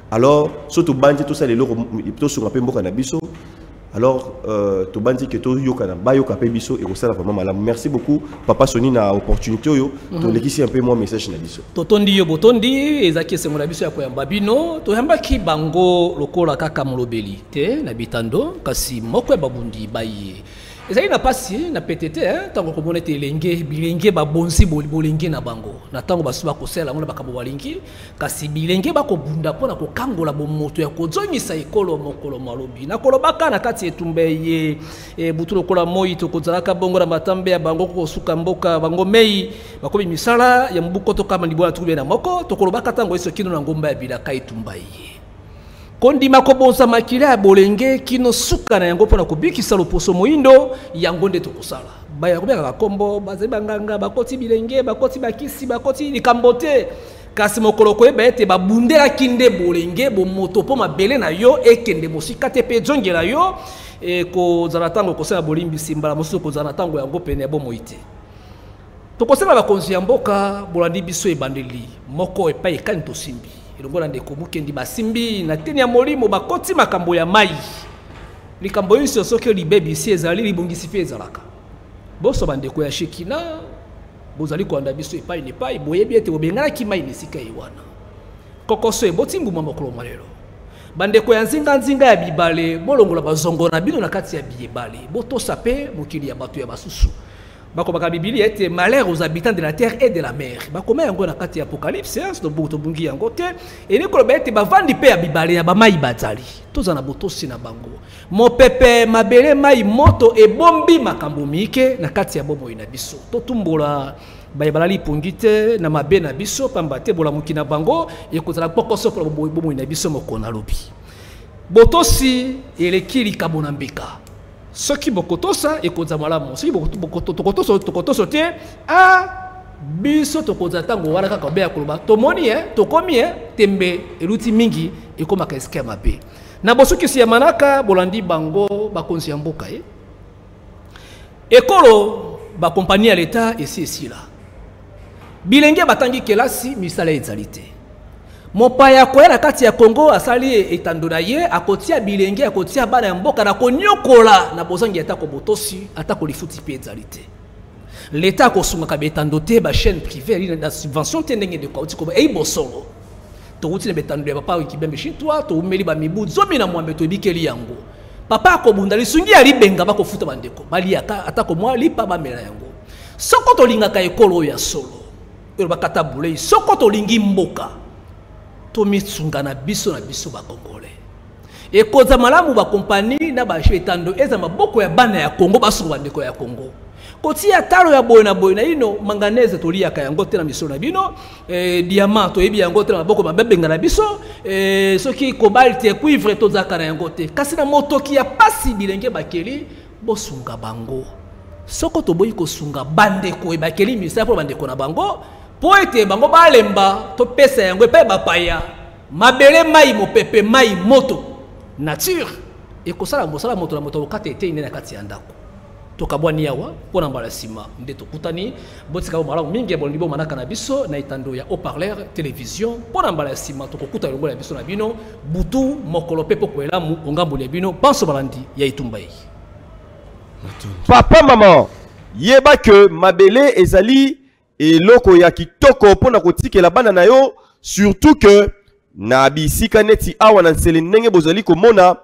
alors surtout bande to ça les lourds to sunga pe mboka na biso. Alors, tu as dit que tu as biso et ça vraiment malade. Merci beaucoup, Papa Sony, na opportunité yo. Tu l'équipe un peu moins message na biso.
Totondi yo botondi, ezaki se mona biso ya koyamba bino, to yamba ki bango lokola kaka molobeli te na bitando kasi moko babundi baye. Ezali na pasi na PTT tango ko monete lenge bilenge ba bonzi bolenge na bango. Na tango basu ba kosela ngona bakabo balingi kasi bilenge ba ko bunda pona ko kangola bo moto ya ko zongisa ekolo mokolo malobi. Na kolobaka na kati etumbe ye butu lokola moi to kozalaka bongo na matambe ya bango ko suka mboka bango mei bakobi misala ya mbuko to kama libona tukube na moko to kolobaka tango eso kino na ngomba ya bilaka etumba ye. Kondima kobonza makila ya bolenge kino suka na yango pona kobikisa loposo moindo yango nde tokusala baya kobeka kombo bazali banganga bakoti bilenge bakoti bakisi bakoti likambote kasi mokolo koyeba ete babundela kinde bolenge bomoto po mabele na yo ekende mosika te pe zongela yo kozala tango kosala bolimbi simbala mosusu kozala tango yango pene ya bomoi te tokosala bakonzi ya mboka bolandi biso ebandeli moko epai ekani tosimbi elongola ndeko mukendi basimbi na teni ya molimo bakoti makambo ya mai likambo yinso soki libebisi ezali libongisi pe ezalaka boso bandeko ya shekina bozali koanda biso epai nepai boyebi ete bobenganaki mai nesika ewana kokoso eboti mbuma mokolo malelo bandeko ya nzinga ya bibale bolongola bazongo na bino na kati ya biyebale botosa pe mokili ya bato ya basusu bako baka bibili ete malheur aux habitants de la terre et de la mer bakoma yango na kati ya apocalypse to buto bungi yango te eni koloba ete bavandi pe ya bibale ya bamai bazali tozana botosi na bango mopepe mabele mai moto ebombi makambo mike na kati ya bomoi na biso totumbola bayebala lipungi te na mabe na biso pamba te bola muki na bango ekozala pokoso pour bomoi na biso mokona lobi botosi eleki likabo na mbeka soki bokotosa ekonza malamu soki bokotoso te biso tokonza tango wana kaka beya koloba tomoni tokomi tembe eluti mingi ekomaka esika ya mabe na bosukisi ya manaka bolandi bango bakonzi ya mboka ekolo bakompani ya leta esila bilenge batangi kelasi misala ezali te mopaya koya na kati ya Congo asali etando na ye akotia bilenge akotia bana ya mboka na konyokola na bozangi atako botosi atako lifuti pe ezali te leta kosunga ka betando te ba chaîne privée ali na subvention te ndenge de kauti ko ei bosolo to wuti na betando ya papa ikibembe shitwa to umeli ba mibu zomi na mwambe to bikeli yango papa ko bunda lisungi ali benga bako futa bandeko bali atako mwa lipa ba mela yango soko to linga ka ekolo ya solo ero bakata bulei soko to lingi mboka tomitsunga na biso ba Congolais ekoza malamu ba compagnie na ba chetando eza maboko ya bana ya Congo basu bandeko ya Congo kotia talo ya boyna ino manganese toliaka yango te na miso na bino diamant toyebi yango te na maboko mabebenga na biso soki cobalt et cuivre tozaka na yango te kasi na motoki ya pasi bilenge bakeli bosunga bango soko toboyi kosunga bandeko e bakeli misa po bandeko na bango po ete bango balemba to pesa yango pe bapaya mabele mai mopepe mai moto nature ekosala mosala moto na moto lokate ete ine na kati ya ndako tokabwani yawa pona mbala sima nde tokutani botika bo malamu mingi ya boliboma manaka na biso na itando ya haut-parleur télévision pona mbala sima tokokuta longo ya biso na bino butu mokolo pepo kwela mu ongambo ya bino banso balandi ya itumba yi
papa maman yeba que mabele ezali eloko ya kitoko pona kotikela bana na yo surtout que na bisika neti awa na nsele ndenge bozali komona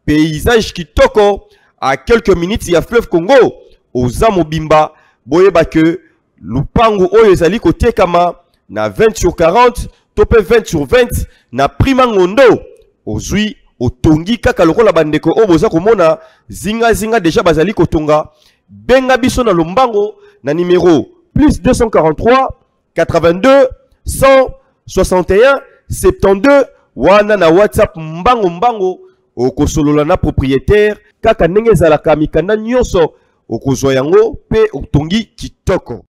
paysage kitoko à quelques minutes ya fleuve Congo oza mobimba boyeba que lupango oyo ezali kotekama na 20 sur 40 tope 20 sur 20 na prima ngondo ozui otongi kaka lokola bandeko o boza komona zinga déjà bazali kotonga benga biso na lombango na numéro plus 243 82 161 72 wana na WhatsApp mbango okosolola na propriétaire kaka ndenge ezalaka mikanda nyonso okozwa yango pe otongi kitoko.